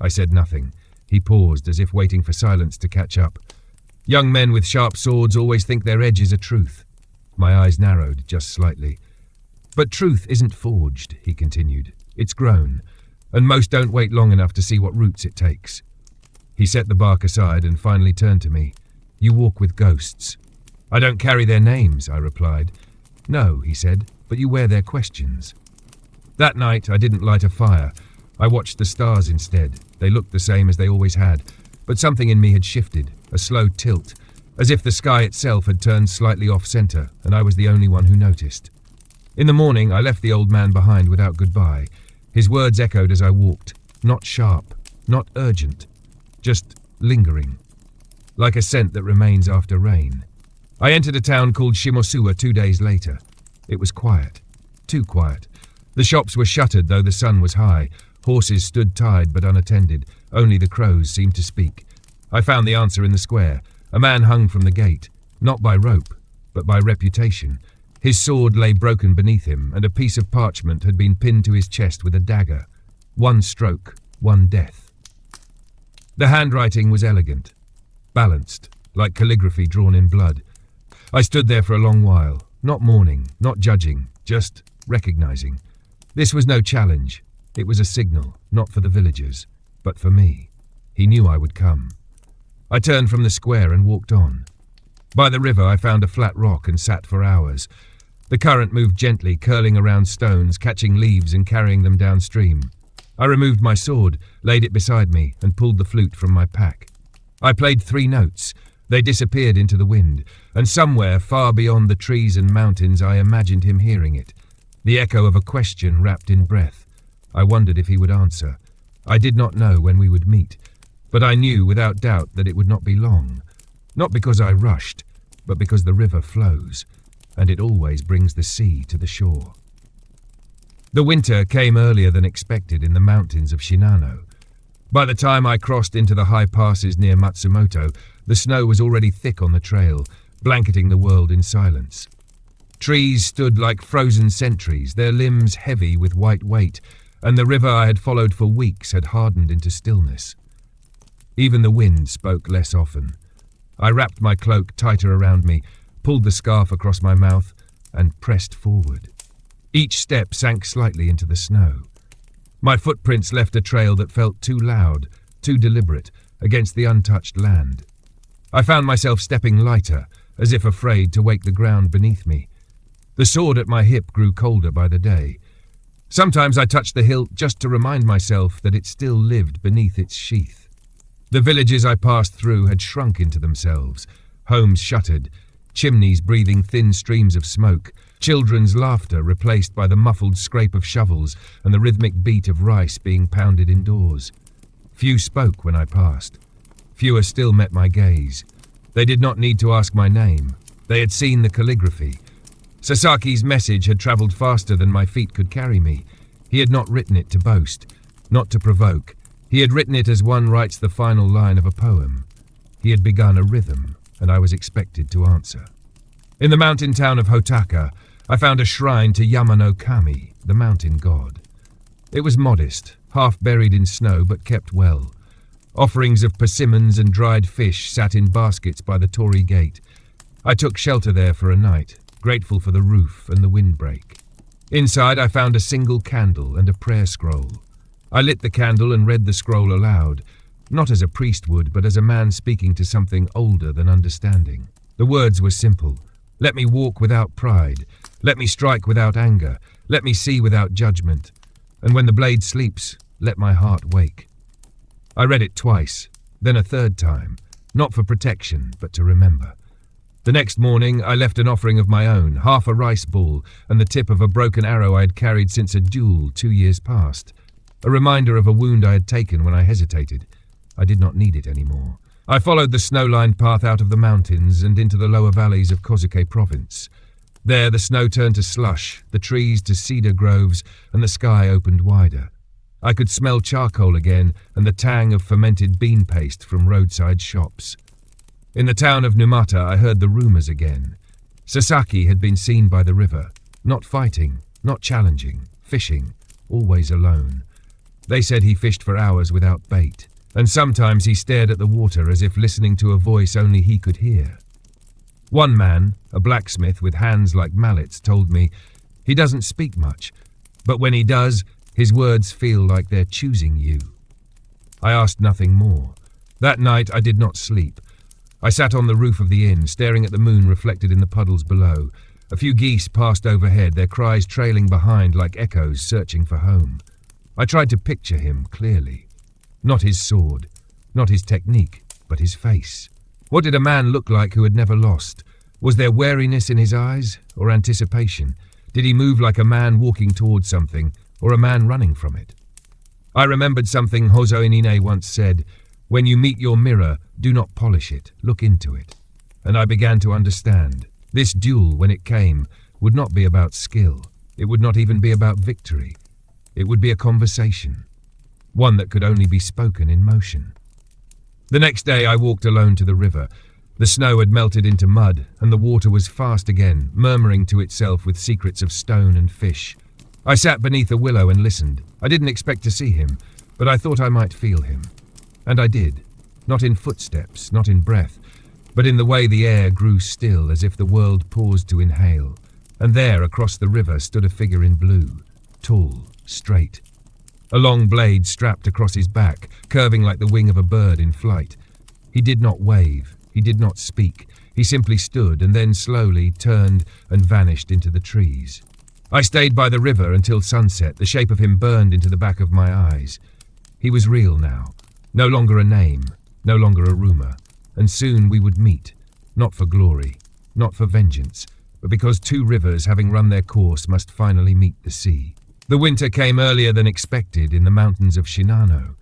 I said nothing. He paused, as if waiting for silence to catch up. Young men with sharp swords always think their edge is a truth. My eyes narrowed, just slightly. "But truth isn't forged," he continued. "It's grown, and most don't wait long enough to see what roots it takes." He set the bark aside and finally turned to me. "You walk with ghosts." "I don't carry their names," I replied. "No," he said, "but you wear their questions." That night I didn't light a fire. I watched the stars instead. They looked the same as they always had, but something in me had shifted, a slow tilt, as if the sky itself had turned slightly off-center, and I was the only one who noticed. In the morning I left the old man behind without goodbye. His words echoed as I walked, not sharp, not urgent, just lingering, like a scent that remains after rain. I entered a town called Shimosuwa 2 days later. It was quiet, too quiet. The shops were shuttered though the sun was high. Horses stood tied but unattended. Only the crows seemed to speak. I found the answer in the square. A man hung from the gate, not by rope, but by reputation. His sword lay broken beneath him, and a piece of parchment had been pinned to his chest with a dagger. One stroke, one death. The handwriting was elegant, balanced, like calligraphy drawn in blood. I stood there for a long while, not mourning, not judging, just recognizing. This was no challenge. It was a signal, not for the villagers, but for me. He knew I would come. I turned from the square and walked on. By the river I found a flat rock and sat for hours. The current moved gently, curling around stones, catching leaves and carrying them downstream. I removed my sword, laid it beside me, and pulled the flute from my pack. I played 3 notes. They disappeared into the wind, and somewhere far beyond the trees and mountains I imagined him hearing it. The echo of a question wrapped in breath. I wondered if he would answer. I did not know when we would meet, but I knew without doubt that it would not be long. Not because I rushed, but because the river flows, and it always brings the sea to the shore. The winter came earlier than expected in the mountains of Shinano. By the time I crossed into the high passes near Matsumoto, the snow was already thick on the trail, blanketing the world in silence. Trees stood like frozen sentries, their limbs heavy with white weight, and the river I had followed for weeks had hardened into stillness. Even the wind spoke less often. I wrapped my cloak tighter around me, pulled the scarf across my mouth, and pressed forward. Each step sank slightly into the snow. My footprints left a trail that felt too loud, too deliberate, against the untouched land. I found myself stepping lighter, as if afraid to wake the ground beneath me. The sword at my hip grew colder by the day. Sometimes I touched the hilt just to remind myself that it still lived beneath its sheath. The villages I passed through had shrunk into themselves, homes shuttered, chimneys breathing thin streams of smoke, children's laughter replaced by the muffled scrape of shovels and the rhythmic beat of rice being pounded indoors. Few spoke when I passed. Fewer still met my gaze. They did not need to ask my name. They had seen the calligraphy. Sasaki's message had travelled faster than my feet could carry me. He had not written it to boast, not to provoke. He had written it as one writes the final line of a poem. He had begun a rhythm, and I was expected to answer. In the mountain town of Hotaka, I found a shrine to Yamano Kami, the mountain god. It was modest, half buried in snow, but kept well. Offerings of persimmons and dried fish sat in baskets by the torii gate. I took shelter there for a night, grateful for the roof and the windbreak. Inside I found a single candle and a prayer scroll. I lit the candle and read the scroll aloud, not as a priest would, but as a man speaking to something older than understanding. The words were simple. Let me walk without pride. Let me strike without anger. Let me see without judgment. And when the blade sleeps, let my heart wake. I read it twice, then a third time, not for protection, but to remember. The next morning, I left an offering of my own, half a rice ball and the tip of a broken arrow I had carried since a duel 2 years past. A reminder of a wound I had taken when I hesitated. I did not need it anymore. I followed the snow-lined path out of the mountains and into the lower valleys of Kozuke province. There the snow turned to slush, the trees to cedar groves, and the sky opened wider. I could smell charcoal again and the tang of fermented bean paste from roadside shops. In the town of Numata I heard the rumours again. Sasaki had been seen by the river, not fighting, not challenging, fishing, always alone. They said he fished for hours without bait, and sometimes he stared at the water as if listening to a voice only he could hear. One man, a blacksmith with hands like mallets, told me, he doesn't speak much, but when he does, his words feel like they're choosing you. I asked nothing more. That night I did not sleep. I sat on the roof of the inn, staring at the moon reflected in the puddles below. A few geese passed overhead, their cries trailing behind like echoes searching for home. I tried to picture him clearly. Not his sword, not his technique, but his face. What did a man look like who had never lost? Was there wariness in his eyes, or anticipation? Did he move like a man walking towards something, or a man running from it? I remembered something Hozo Inine once said, "When you meet your mirror, do not polish it, look into it." And I began to understand. This duel, when it came, would not be about skill. It would not even be about victory. It would be a conversation, one that could only be spoken in motion. The next day I walked alone to the river. The snow had melted into mud, and the water was fast again, murmuring to itself with secrets of stone and fish. I sat beneath a willow and listened. I didn't expect to see him, but I thought I might feel him. And I did, not in footsteps, not in breath, but in the way the air grew still as if the world paused to inhale. And there, across the river, stood a figure in blue, tall, straight. a long blade strapped across his back, curving like the wing of a bird in flight. He did not wave, he did not speak, he simply stood and then slowly turned and vanished into the trees. I stayed by the river until sunset, the shape of him burned into the back of my eyes. He was real now, no longer a name, no longer a rumor, and soon we would meet, not for glory, not for vengeance, but because two rivers, having run their course, must finally meet the sea. The winter came earlier than expected in the mountains of Shinano.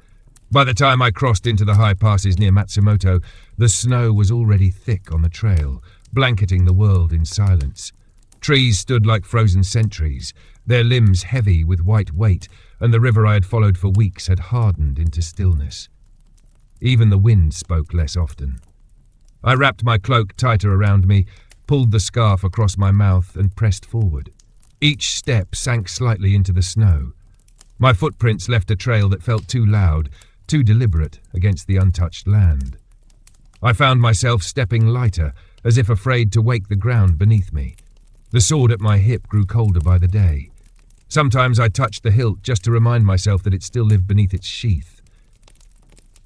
By the time I crossed into the high passes near Matsumoto, the snow was already thick on the trail, blanketing the world in silence. Trees stood like frozen sentries, their limbs heavy with white weight, and the river I had followed for weeks had hardened into stillness. Even the wind spoke less often. I wrapped my cloak tighter around me, pulled the scarf across my mouth, and pressed forward. Each step sank slightly into the snow. My footprints left a trail that felt too loud, too deliberate against the untouched land. I found myself stepping lighter, as if afraid to wake the ground beneath me. The sword at my hip grew colder by the day. Sometimes I touched the hilt just to remind myself that it still lived beneath its sheath.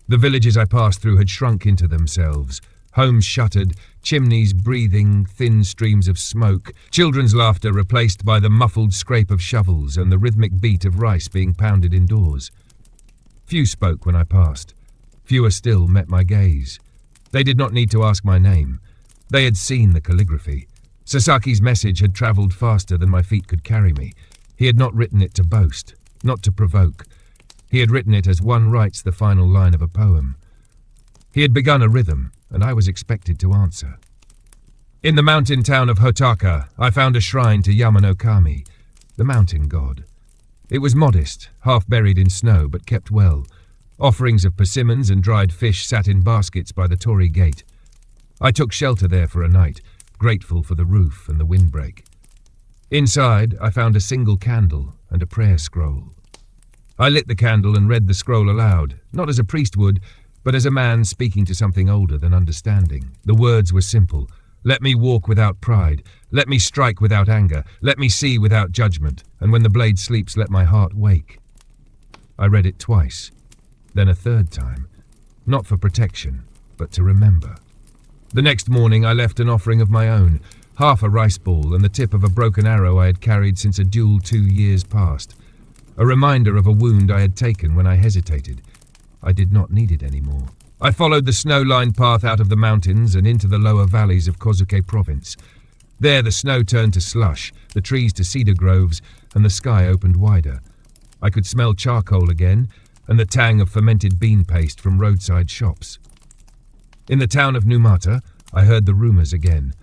The villages I passed through had shrunk into themselves, homes shuttered, chimneys breathing thin streams of smoke, children's laughter replaced by the muffled scrape of shovels and the rhythmic beat of rice being pounded indoors. Few spoke when I passed. Fewer still met my gaze. They did not need to ask my name. They had seen the calligraphy. Sasaki's message had travelled faster than my feet could carry me. He had not written it to boast, not to provoke. He had written it as one writes the final line of a poem. He had begun a rhythm, and I was expected to answer. In the mountain town of Hotaka, I found a shrine to Yamano Kami, the mountain god. It was modest, half buried in snow, but kept well. Offerings of persimmons and dried fish sat in baskets by the torii gate. I took shelter there for a night, grateful for the roof and the windbreak. Inside, I found a single candle and a prayer scroll. I lit the candle and read the scroll aloud, not as a priest would, but as a man speaking to something older than understanding. The words were simple. Let me walk without pride. Let me strike without anger. Let me see without judgment. And when the blade sleeps, let my heart wake. I read it twice, then a third time, not for protection, but to remember. The next morning I left an offering of my own, half a rice ball and the tip of a broken arrow I had carried since a duel 2 years past. A reminder of a wound I had taken when I hesitated. I did not need it anymore. I followed the snow-lined path out of the mountains and into the lower valleys of Kozuke province. There the snow turned to slush, the trees to cedar groves, and the sky opened wider. I could smell charcoal again, and the tang of fermented bean paste from roadside shops. In the town of Numata, I heard the rumors again.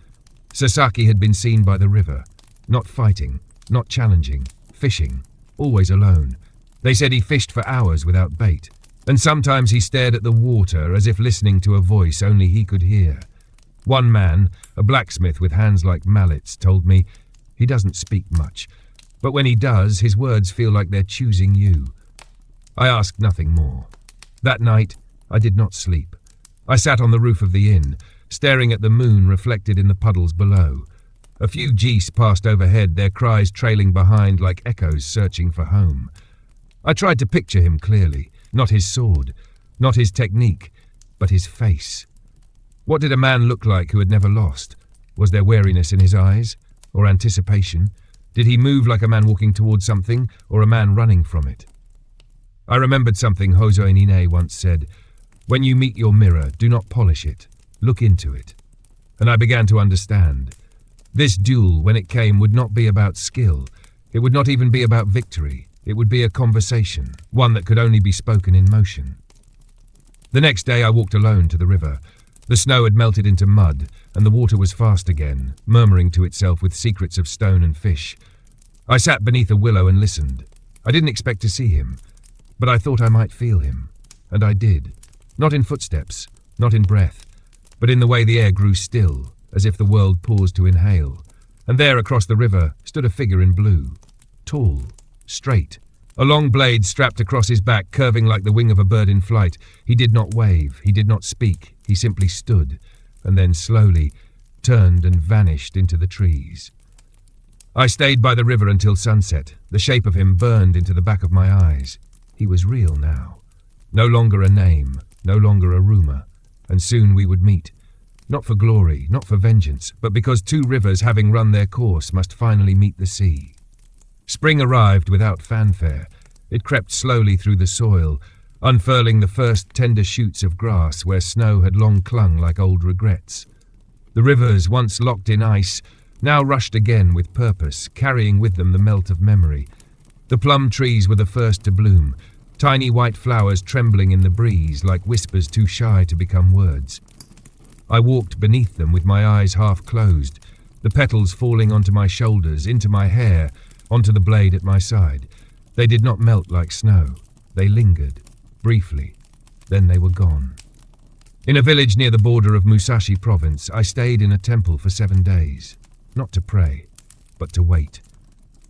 Sasaki had been seen by the river, not fighting, not challenging, fishing, always alone. They said he fished for hours without bait. And sometimes he stared at the water as if listening to a voice only he could hear. One man, a blacksmith with hands like mallets, told me, he doesn't speak much, but when he does, his words feel like they're choosing you. I asked nothing more. That night, I did not sleep. I sat on the roof of the inn, staring at the moon reflected in the puddles below. A few geese passed overhead, their cries trailing behind like echoes searching for home. I tried to picture him clearly. Not his sword, not his technique, but his face. What did a man look like who had never lost? Was there wariness in his eyes, or anticipation? Did he move like a man walking towards something, or a man running from it? I remembered something Hozo Inine once said, "When you meet your mirror, do not polish it, look into it." And I began to understand. This duel, when it came, would not be about skill. It would not even be about victory. It would be a conversation, one that could only be spoken in motion. The next day I walked alone to the river. The snow had melted into mud, and the water was fast again, murmuring to itself with secrets of stone and fish. I sat beneath a willow and listened. I didn't expect to see him, but I thought I might feel him, and I did. Not in footsteps, not in breath, but in the way the air grew still, as if the world paused to inhale. And there across the river stood a figure in blue, tall, straight, a long blade strapped across his back, curving like the wing of a bird in flight. He did not wave, he did not speak, he simply stood, and then slowly turned and vanished into the trees. I stayed by the river until sunset. The shape of him burned into the back of my eyes. He was real now. No longer a name, no longer a rumor. And soon we would meet. Not for glory, not for vengeance, but because two rivers, having run their course, must finally meet the sea. Spring arrived without fanfare. It crept slowly through the soil, unfurling the first tender shoots of grass where snow had long clung like old regrets. The rivers, once locked in ice, now rushed again with purpose, carrying with them the melt of memory. The plum trees were the first to bloom, tiny white flowers trembling in the breeze like whispers too shy to become words. I walked beneath them with my eyes half closed, the petals falling onto my shoulders, into my hair, onto the blade at my side. They did not melt like snow. They lingered, briefly. Then they were gone. In a village near the border of Musashi province, I stayed in a temple for 7 days. Not to pray, but to wait.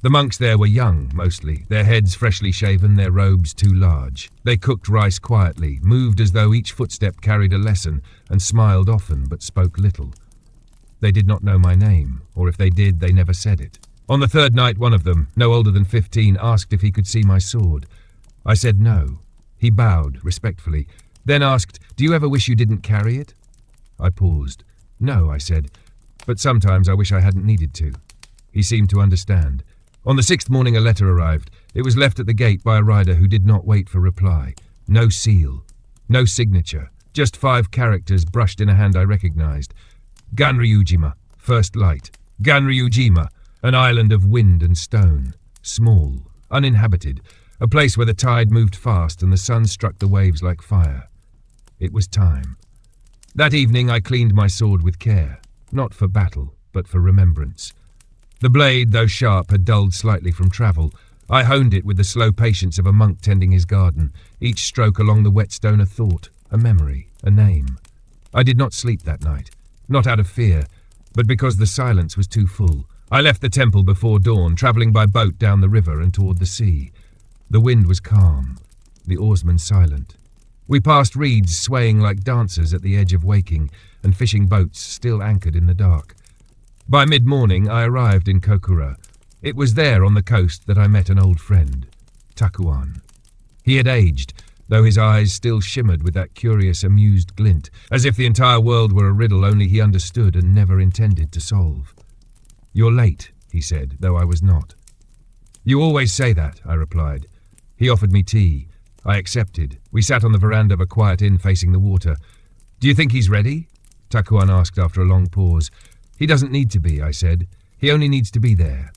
The monks there were young, mostly, their heads freshly shaven, their robes too large. They cooked rice quietly, moved as though each footstep carried a lesson, and smiled often but spoke little. They did not know my name, or if they did, they never said it. On the third night, one of them, no older than 15, asked if he could see my sword. I said no. He bowed, respectfully, then asked, "Do you ever wish you didn't carry it?" I paused. "No," I said, "but sometimes I wish I hadn't needed to." He seemed to understand. On the 6th morning a letter arrived. It was left at the gate by a rider who did not wait for reply. No seal. No signature. Just 5 characters brushed in a hand I recognized. Ganryujima, first light. Ganryujima, an island of wind and stone. Small, uninhabited. A place where the tide moved fast and the sun struck the waves like fire. It was time. That evening I cleaned my sword with care. Not for battle, but for remembrance. The blade, though sharp, had dulled slightly from travel. I honed it with the slow patience of a monk tending his garden, each stroke along the whetstone a thought, a memory, a name. I did not sleep that night, not out of fear, but because the silence was too full. I left the temple before dawn, travelling by boat down the river and toward the sea. The wind was calm, the oarsman silent. We passed reeds swaying like dancers at the edge of waking, and fishing boats still anchored in the dark. By mid-morning, I arrived in Kokura. It was there on the coast that I met an old friend, Takuan. He had aged, though his eyes still shimmered with that curious, amused glint, as if the entire world were a riddle only he understood and never intended to solve. "You're late," he said, though I was not. "You always say that," I replied. He offered me tea. I accepted. We sat on the veranda of a quiet inn facing the water. "Do you think he's ready?" Takuan asked after a long pause. "He doesn't need to be," I said. "He only needs to be there."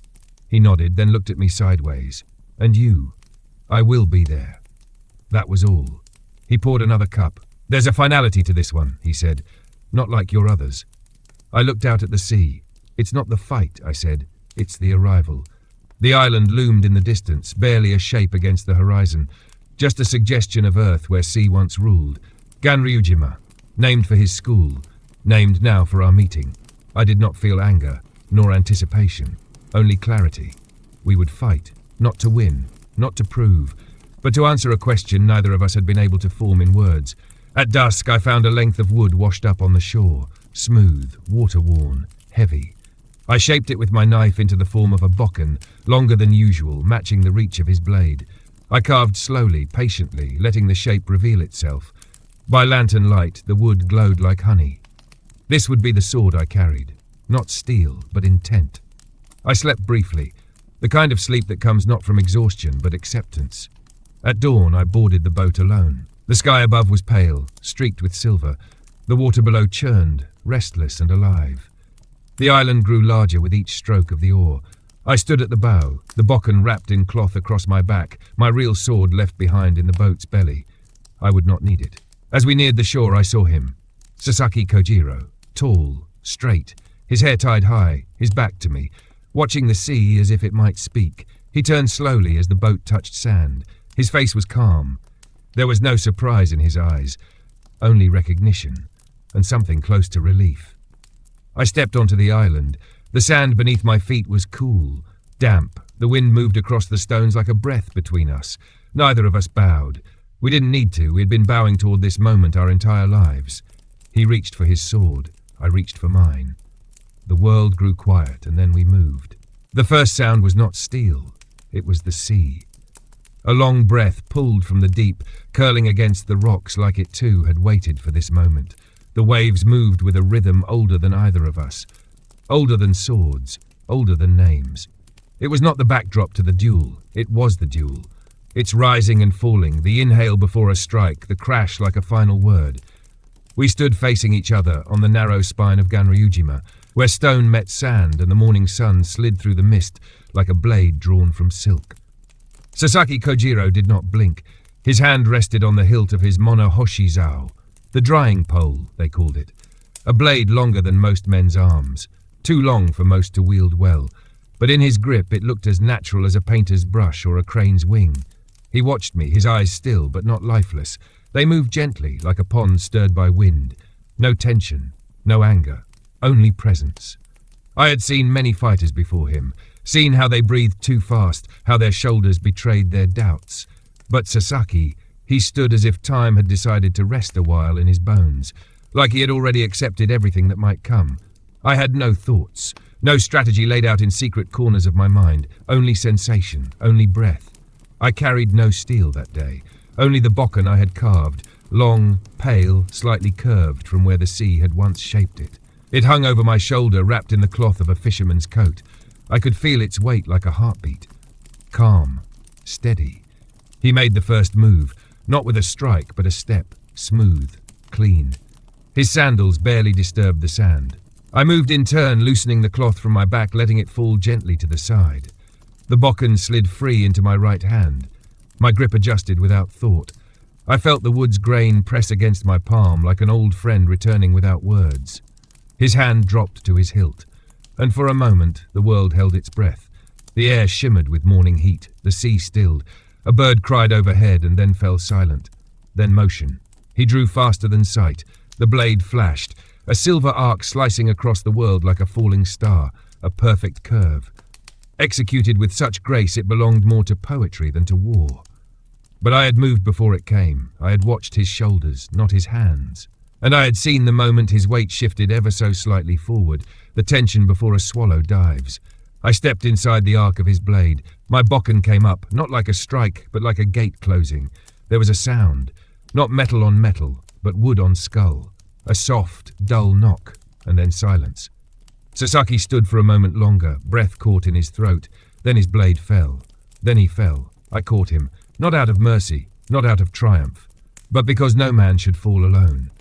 He nodded, then looked at me sideways. "And you?" "I will be there." That was all. He poured another cup. "There's a finality to this one," he said. "Not like your others." I looked out at the sea. "It's not the fight," I said. "It's the arrival." The island loomed in the distance, barely a shape against the horizon. Just a suggestion of Earth where sea once ruled. Ganryujima, named for his school, named now for our meeting. I did not feel anger, nor anticipation, only clarity. We would fight, not to win, not to prove, but to answer a question neither of us had been able to form in words. At dusk I found a length of wood washed up on the shore, smooth, water-worn, heavy. I shaped it with my knife into the form of a bokken, longer than usual, matching the reach of his blade. I carved slowly, patiently, letting the shape reveal itself. By lantern light, the wood glowed like honey. This would be the sword I carried. Not steel, but intent. I slept briefly, the kind of sleep that comes not from exhaustion, but acceptance. At dawn, I boarded the boat alone. The sky above was pale, streaked with silver. The water below churned, restless and alive. The island grew larger with each stroke of the oar. I stood at the bow, the bokken wrapped in cloth across my back, my real sword left behind in the boat's belly. I would not need it. As we neared the shore, I saw him. Sasaki Kojiro, tall, straight, his hair tied high, his back to me, watching the sea as if it might speak. He turned slowly as the boat touched sand. His face was calm. There was no surprise in his eyes, only recognition, and something close to relief. I stepped onto the island. The sand beneath my feet was cool, damp. The wind moved across the stones like a breath between us. Neither of us bowed. We didn't need to. We had been bowing toward this moment our entire lives. He reached for his sword. I reached for mine. The world grew quiet, and then we moved. The first sound was not steel. It was the sea. A long breath pulled from the deep, curling against the rocks like it too had waited for this moment. The waves moved with a rhythm older than either of us. Older than swords, older than names. It was not the backdrop to the duel, it was the duel. Its rising and falling, the inhale before a strike, the crash like a final word. We stood facing each other on the narrow spine of Ganryujima, where stone met sand and the morning sun slid through the mist like a blade drawn from silk. Sasaki Kojiro did not blink. His hand rested on the hilt of his mono-hoshi-zao, the drying pole, they called it. A blade longer than most men's arms, too long for most to wield well, but in his grip it looked as natural as a painter's brush or a crane's wing. He watched me, his eyes still but not lifeless. They moved gently, like a pond stirred by wind. No tension, no anger, only presence. I had seen many fighters before him, seen how they breathed too fast, how their shoulders betrayed their doubts. But Sasaki, he stood as if time had decided to rest a while in his bones, like he had already accepted everything that might come. I had no thoughts, no strategy laid out in secret corners of my mind, only sensation, only breath. I carried no steel that day, only the bokken I had carved, long, pale, slightly curved from where the sea had once shaped it. It hung over my shoulder, wrapped in the cloth of a fisherman's coat. I could feel its weight like a heartbeat. Calm, steady. He made the first move, not with a strike, but a step, smooth, clean. His sandals barely disturbed the sand. I moved in turn, loosening the cloth from my back, letting it fall gently to the side. The bokken slid free into my right hand. My grip adjusted without thought. I felt the wood's grain press against my palm like an old friend returning without words. His hand dropped to his hilt, and for a moment the world held its breath. The air shimmered with morning heat, the sea stilled. A bird cried overhead and then fell silent. Then motion. He drew faster than sight. The blade flashed, a silver arc slicing across the world like a falling star, a perfect curve. Executed with such grace it belonged more to poetry than to war. But I had moved before it came. I had watched his shoulders, not his hands. And I had seen the moment his weight shifted ever so slightly forward, the tension before a swallow dives. I stepped inside the arc of his blade. My bokken came up, not like a strike, but like a gate closing. There was a sound, not metal on metal, but wood on skull. A soft, dull knock, and then silence. Sasaki stood for a moment longer, breath caught in his throat. Then his blade fell. Then he fell. I caught him, not out of mercy, not out of triumph, but because no man should fall alone.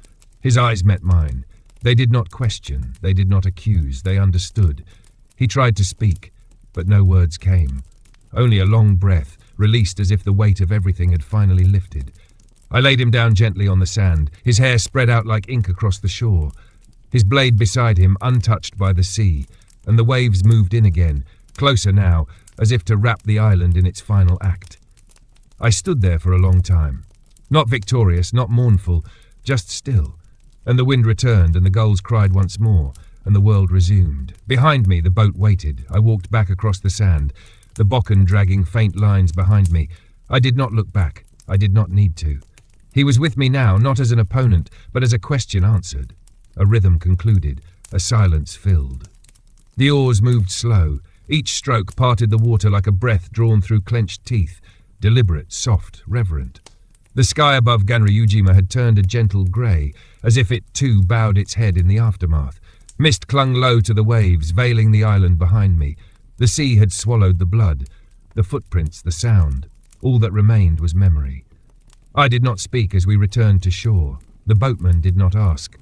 His eyes met mine. They did not question, they did not accuse, they understood. He tried to speak, but no words came. Only a long breath, released as if the weight of everything had finally lifted. I laid him down gently on the sand, his hair spread out like ink across the shore. His blade beside him, untouched by the sea, and the waves moved in again, closer now, as if to wrap the island in its final act. I stood there for a long time, not victorious, not mournful, just still. And the wind returned, and the gulls cried once more, and the world resumed. Behind me, the boat waited. I walked back across the sand, the bokken dragging faint lines behind me. I did not look back. I did not need to. He was with me now, not as an opponent, but as a question answered. A rhythm concluded, a silence filled. The oars moved slow. Each stroke parted the water like a breath drawn through clenched teeth, deliberate, soft, reverent. The sky above Ganryujima had turned a gentle grey, as if it too bowed its head in the aftermath. Mist clung low to the waves, veiling the island behind me. The sea had swallowed the blood, the footprints, the sound. All that remained was memory. I did not speak as we returned to shore. The boatman did not ask.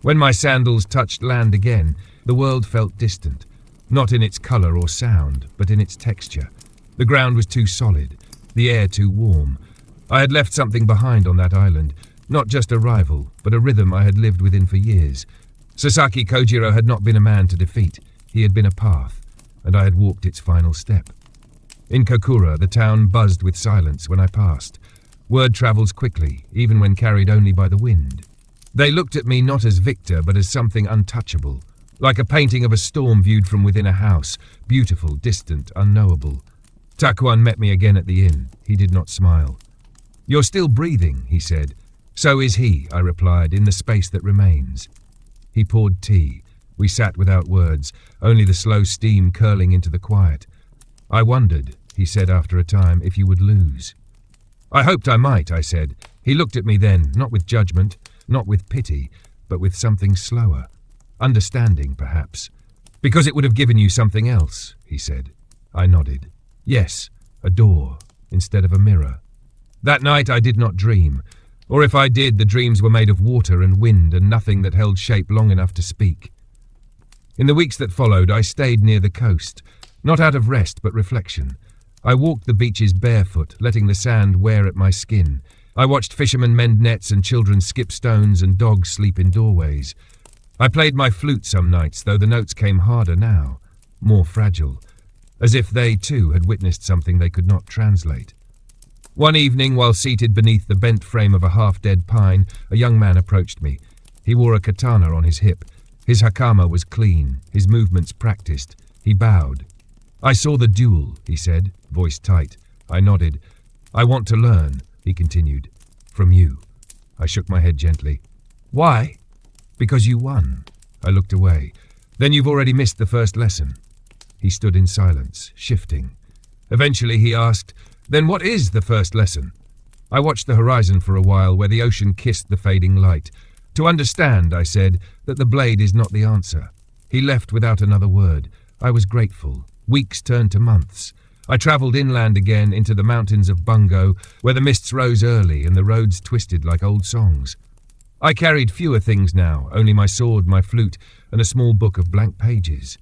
When my sandals touched land again, the world felt distant, not in its colour or sound, but in its texture. The ground was too solid, the air too warm. I had left something behind on that island, not just a rival, but a rhythm I had lived within for years. Sasaki Kojiro had not been a man to defeat. He had been a path, and I had walked its final step. In Kokura, the town buzzed with silence when I passed. Word travels quickly, even when carried only by the wind. They looked at me not as victor, but as something untouchable, like a painting of a storm viewed from within a house, beautiful, distant, unknowable. Takuan met me again at the inn. He did not smile. "You're still breathing," he said. "So is he," I replied, "in the space that remains." He poured tea. We sat without words, only the slow steam curling into the quiet. "I wondered," he said after a time, "if you would lose." I hoped I might, I said. He looked at me then, not with judgment, not with pity, but with something slower. Understanding, perhaps. Because it would have given you something else, he said. I nodded. Yes, a door, instead of a mirror. That night I did not dream. Or if I did, the dreams were made of water and wind and nothing that held shape long enough to speak. In the weeks that followed, I stayed near the coast, not out of rest but reflection. I walked the beaches barefoot, letting the sand wear at my skin. I watched fishermen mend nets and children skip stones and dogs sleep in doorways. I played my flute some nights, though the notes came harder now, more fragile, as if they too had witnessed something they could not translate. One evening, while seated beneath the bent frame of a half-dead pine, a young man approached me. He wore a katana on his hip. His hakama was clean, his movements practiced. He bowed. I saw the duel, he said, voice tight. I nodded. I want to learn, he continued. From you. I shook my head gently. Why? Because you won. I looked away. Then you've already missed the first lesson. He stood in silence, shifting. Eventually he asked, Then what is the first lesson? I watched the horizon for a while where the ocean kissed the fading light. To understand, I said, that the blade is not the answer. He left without another word. I was grateful. Weeks turned to months. I travelled inland again into the mountains of Bungo, where the mists rose early and the roads twisted like old songs. I carried fewer things now, only my sword, my flute, and a small book of blank pages.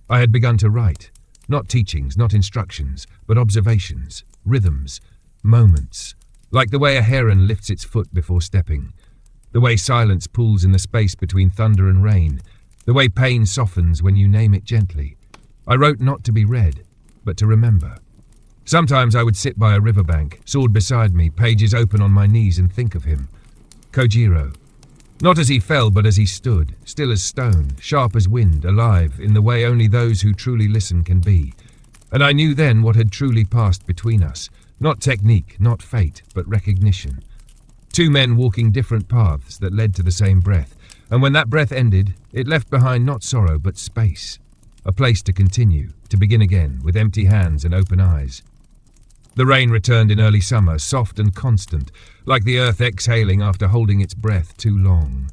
I had begun to write. Not teachings, not instructions, but observations, rhythms, moments, like the way a heron lifts its foot before stepping, the way silence pulls in the space between thunder and rain, the way pain softens when you name it gently. I wrote not to be read, but to remember. Sometimes I would sit by a riverbank, sword beside me, pages open on my knees, and think of him. Kojiro. Not as he fell, but as he stood, still as stone, sharp as wind, alive, in the way only those who truly listen can be. And I knew then what had truly passed between us. Not technique, not fate, but recognition. Two men walking different paths that led to the same breath. And when that breath ended, it left behind not sorrow, but space. A place to continue, to begin again, with empty hands and open eyes. The rain returned in early summer, soft and constant, like the earth exhaling after holding its breath too long.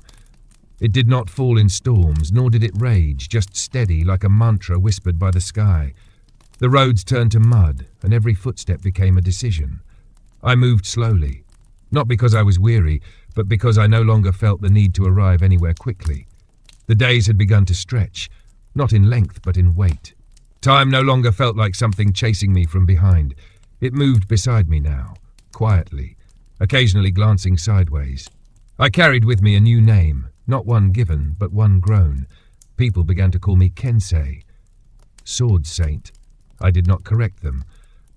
It did not fall in storms, nor did it rage, just steady like a mantra whispered by the sky. The roads turned to mud, and every footstep became a decision. I moved slowly, not because I was weary, but because I no longer felt the need to arrive anywhere quickly. The days had begun to stretch, not in length but in weight. Time no longer felt like something chasing me from behind. It moved beside me now, quietly, occasionally glancing sideways. I carried with me a new name, not one given, but one grown. People began to call me Kensei. Sword Saint. I did not correct them,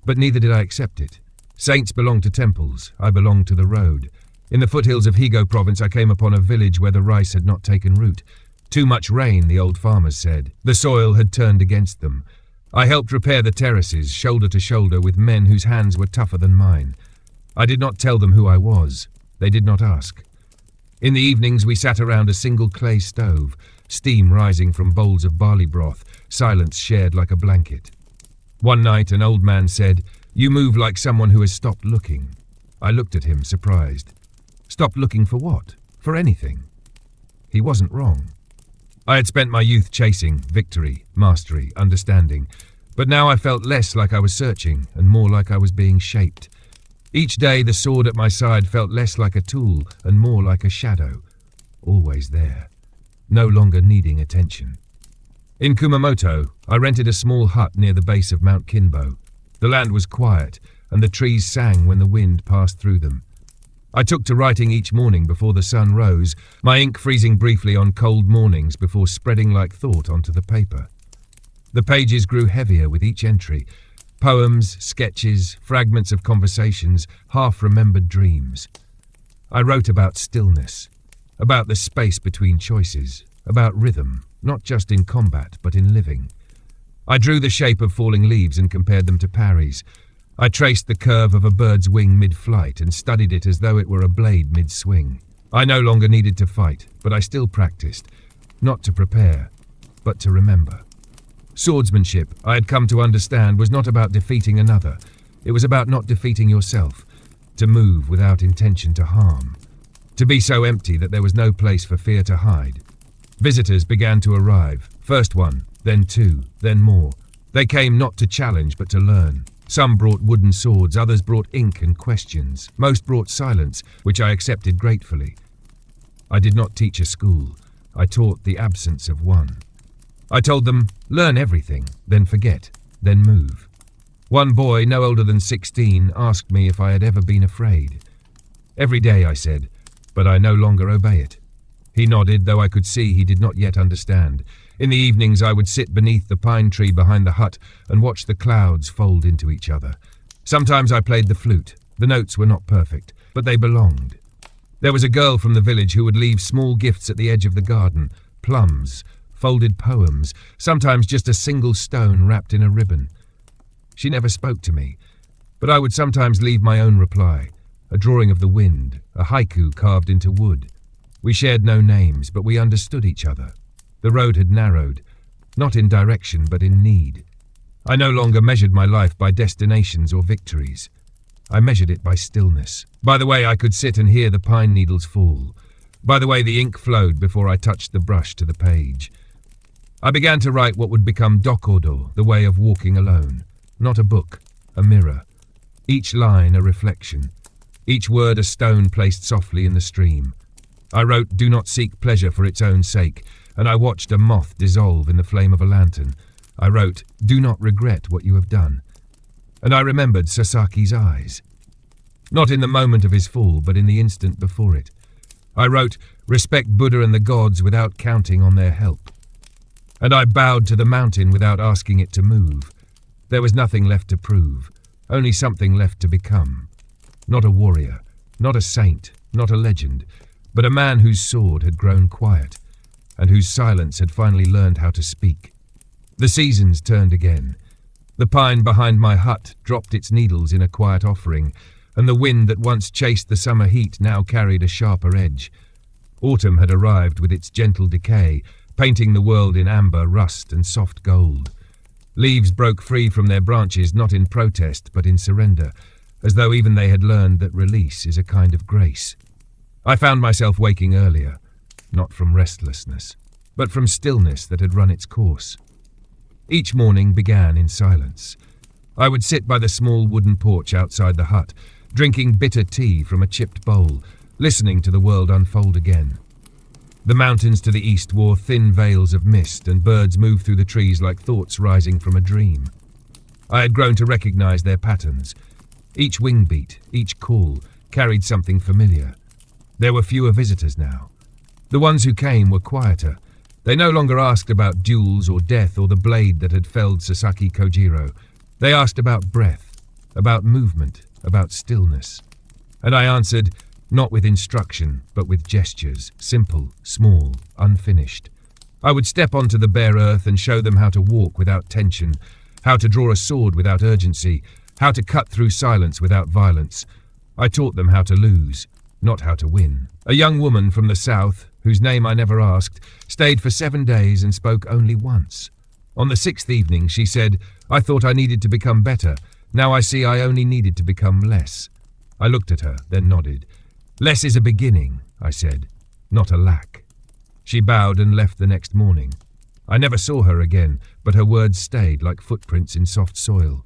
but neither did I accept it. Saints belong to temples, I belong to the road. In the foothills of Higo province I came upon a village where the rice had not taken root. Too much rain, the old farmers said. The soil had turned against them. I helped repair the terraces, shoulder to shoulder, with men whose hands were tougher than mine. I did not tell them who I was. They did not ask. In the evenings we sat around a single clay stove, steam rising from bowls of barley broth, silence shared like a blanket. One night an old man said, "You move like someone who has stopped looking." I looked at him, surprised. Stopped looking for what? For anything. He wasn't wrong. I had spent my youth chasing victory, mastery, understanding, but now I felt less like I was searching and more like I was being shaped. Each day the sword at my side felt less like a tool and more like a shadow, always there, no longer needing attention. In Kumamoto, I rented a small hut near the base of Mount Kinbo. The land was quiet, and the trees sang when the wind passed through them. I took to writing each morning before the sun rose, my ink freezing briefly on cold mornings before spreading like thought onto the paper. The pages grew heavier with each entry. Poems, sketches, fragments of conversations, half-remembered dreams. I wrote about stillness, about the space between choices, about rhythm, not just in combat but in living. I drew the shape of falling leaves and compared them to parries. I traced the curve of a bird's wing mid-flight and studied it as though it were a blade mid-swing. I no longer needed to fight, but I still practiced, not to prepare, but to remember. Swordsmanship, I had come to understand, was not about defeating another. It was about not defeating yourself. to move without intention to harm, to be so empty that there was no place for fear to hide. Visitors began to arrive, first one, then two, then more. They came not to challenge but to learn. Some brought wooden swords, others brought ink and questions. Most brought silence, which I accepted gratefully. I did not teach a school. I taught the absence of one. I told them, learn everything, then forget, then move. One boy, no older than 16, asked me if I had ever been afraid. Every day, I said, but I no longer obey it. He nodded, though I could see he did not yet understand. In the evenings I would sit beneath the pine tree behind the hut and watch the clouds fold into each other. Sometimes I played the flute. The notes were not perfect, but they belonged. There was a girl from the village who would leave small gifts at the edge of the garden, plums, folded poems, sometimes just a single stone wrapped in a ribbon. She never spoke to me, but I would sometimes leave my own reply, a drawing of the wind, a haiku carved into wood. We shared no names, but we understood each other. The road had narrowed, not in direction, but in need. I no longer measured my life by destinations or victories. I measured it by stillness, by the way I could sit and hear the pine needles fall, by the way the ink flowed before I touched the brush to the page. I began to write what would become dokodo, the way of walking alone. Not a book, a mirror. Each line a reflection. Each word a stone placed softly in the stream. I wrote, do not seek pleasure for its own sake, and I watched a moth dissolve in the flame of a lantern. I wrote, do not regret what you have done. And I remembered Sasaki's eyes. Not in the moment of his fall, but in the instant before it. I wrote, respect Buddha and the gods without counting on their help. And I bowed to the mountain without asking it to move. There was nothing left to prove, only something left to become. Not a warrior, not a saint, not a legend, but a man whose sword had grown quiet, and whose silence had finally learned how to speak. The seasons turned again. The pine behind my hut dropped its needles in a quiet offering, and the wind that once chased the summer heat now carried a sharper edge. Autumn had arrived with its gentle decay, painting the world in amber, rust, and soft gold. Leaves broke free from their branches, not in protest, but in surrender, as though even they had learned that release is a kind of grace. I found myself waking earlier, not from restlessness, but from stillness that had run its course. Each morning began in silence. I would sit by the small wooden porch outside the hut, drinking bitter tea from a chipped bowl, listening to the world unfold again. The mountains to the east wore thin veils of mist, and birds moved through the trees like thoughts rising from a dream. I had grown to recognize their patterns. Each wing beat, each call, carried something familiar. There were fewer visitors now. The ones who came were quieter. They no longer asked about duels or death or the blade that had felled Sasaki Kojiro. They asked about breath, about movement, about stillness. And I answered, not with instruction, but with gestures, simple, small, unfinished. I would step onto the bare earth and show them how to walk without tension, how to draw a sword without urgency, how to cut through silence without violence. I taught them how to lose, not how to win. A young woman from the south, whose name I never asked, stayed for 7 days and spoke only once. On the 6th evening, she said, I thought I needed to become better. Now I see I only needed to become less. I looked at her, then nodded. Less is a beginning, I said, not a lack. She bowed and left the next morning. I never saw her again, but her words stayed like footprints in soft soil.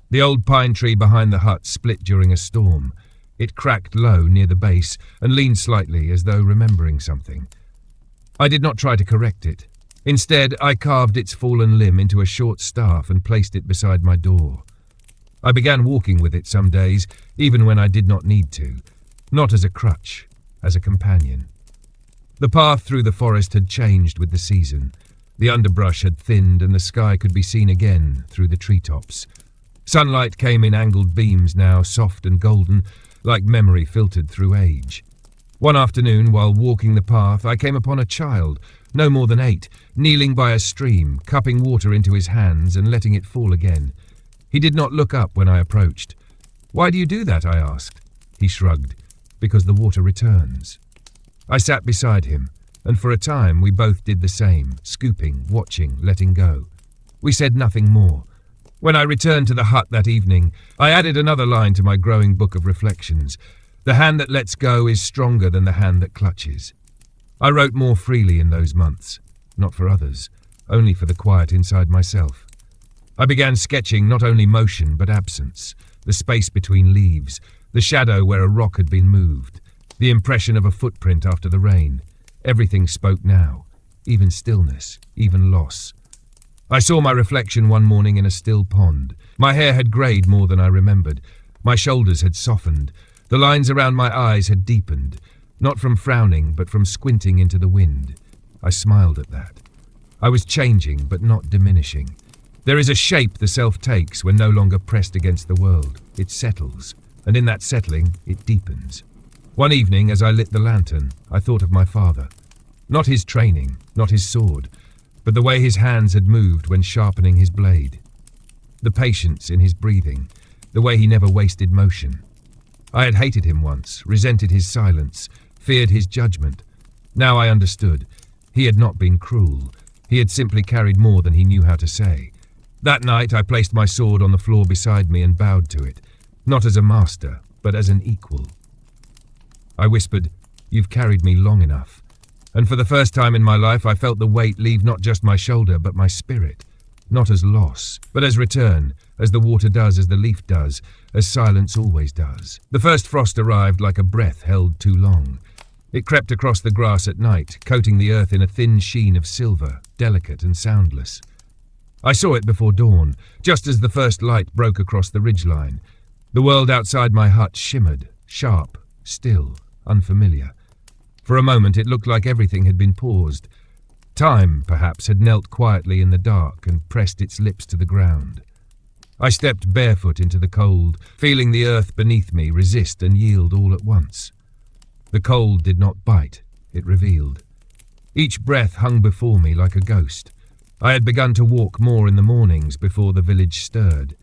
The old pine tree behind the hut split during a storm. It cracked low near the base and leaned slightly as though remembering something. I did not try to correct it. Instead, I carved its fallen limb into a short staff and placed it beside my door. I began walking with it some days, even when I did not need to. Not as a crutch, as a companion. The path through the forest had changed with the season. The underbrush had thinned and the sky could be seen again through the treetops. Sunlight came in angled beams now, soft and golden, like memory filtered through age. One afternoon, while walking the path, I came upon a child, no more than 8, kneeling by a stream, cupping water into his hands and letting it fall again. He did not look up when I approached. Why do you do that? I asked. He shrugged. Because the water returns. I sat beside him, and for a time we both did the same, scooping, watching, letting go. We said nothing more. When I returned to the hut that evening, I added another line to my growing book of reflections. The hand that lets go is stronger than the hand that clutches. I wrote more freely in those months, not for others, only for the quiet inside myself. I began sketching not only motion but absence, the space between leaves, the shadow where a rock had been moved, the impression of a footprint after the rain. Everything spoke now, even stillness, even loss. I saw my reflection one morning in a still pond. My hair had greyed more than I remembered. My shoulders had softened. The lines around my eyes had deepened, not from frowning, but from squinting into the wind. I smiled at that. I was changing, but not diminishing. There is a shape the self takes when no longer pressed against the world. It settles, and in that settling, it deepens. One evening, as I lit the lantern, I thought of my father. Not his training, not his sword, but the way his hands had moved when sharpening his blade. The patience in his breathing, the way he never wasted motion. I had hated him once, resented his silence, feared his judgment. Now I understood. He had not been cruel. He had simply carried more than he knew how to say. That night I placed my sword on the floor beside me and bowed to it, not as a master, but as an equal. I whispered, "You've carried me long enough." And for the first time in my life I felt the weight leave not just my shoulder but my spirit, not as loss, but as return, as the water does, as the leaf does, as silence always does. The first frost arrived like a breath held too long. It crept across the grass at night, coating the earth in a thin sheen of silver, delicate and soundless. I saw it before dawn, just as the first light broke across the ridgeline. The world outside my hut shimmered, sharp, still, unfamiliar. For a moment it looked like everything had been paused. Time, perhaps, had knelt quietly in the dark and pressed its lips to the ground. I stepped barefoot into the cold, feeling the earth beneath me resist and yield all at once. The cold did not bite, it revealed. Each breath hung before me like a ghost. I had begun to walk more in the mornings before the village stirred.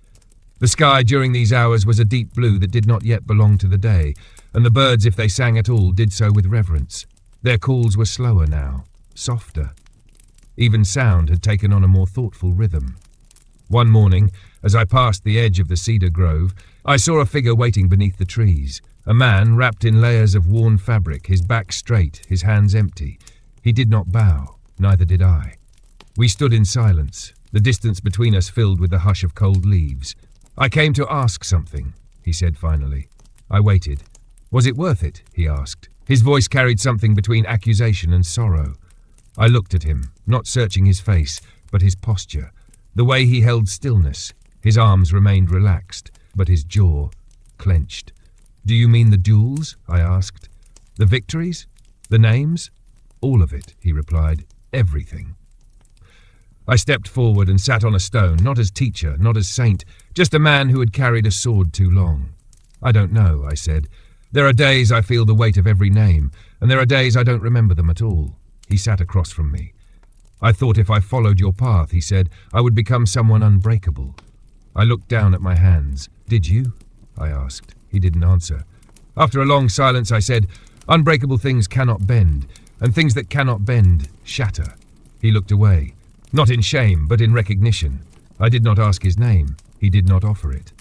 The sky during these hours was a deep blue that did not yet belong to the day, and the birds, if they sang at all, did so with reverence. Their calls were slower now, softer. Even sound had taken on a more thoughtful rhythm. One morning, as I passed the edge of the cedar grove, I saw a figure waiting beneath the trees. A man wrapped in layers of worn fabric, his back straight, his hands empty. He did not bow, neither did I. We stood in silence, the distance between us filled with the hush of cold leaves. "I came to ask something," he said finally. I waited. "Was it worth it?" he asked. His voice carried something between accusation and sorrow. I looked at him, not searching his face, but his posture, the way he held stillness. His arms remained relaxed, but his jaw clenched. "Do you mean the duels?" I asked. "The victories? The names?" "All of it," he replied. "Everything." I stepped forward and sat on a stone, not as teacher, not as saint, just a man who had carried a sword too long. "I don't know," I said. "There are days I feel the weight of every name, and there are days I don't remember them at all." He sat across from me. "I thought if I followed your path," he said, "I would become someone unbreakable." I looked down at my hands. "Did you?" I asked. He didn't answer. After a long silence I said, "Unbreakable things cannot bend, and things that cannot bend shatter." He looked away. Not in shame, but in recognition. I did not ask his name. He did not offer it.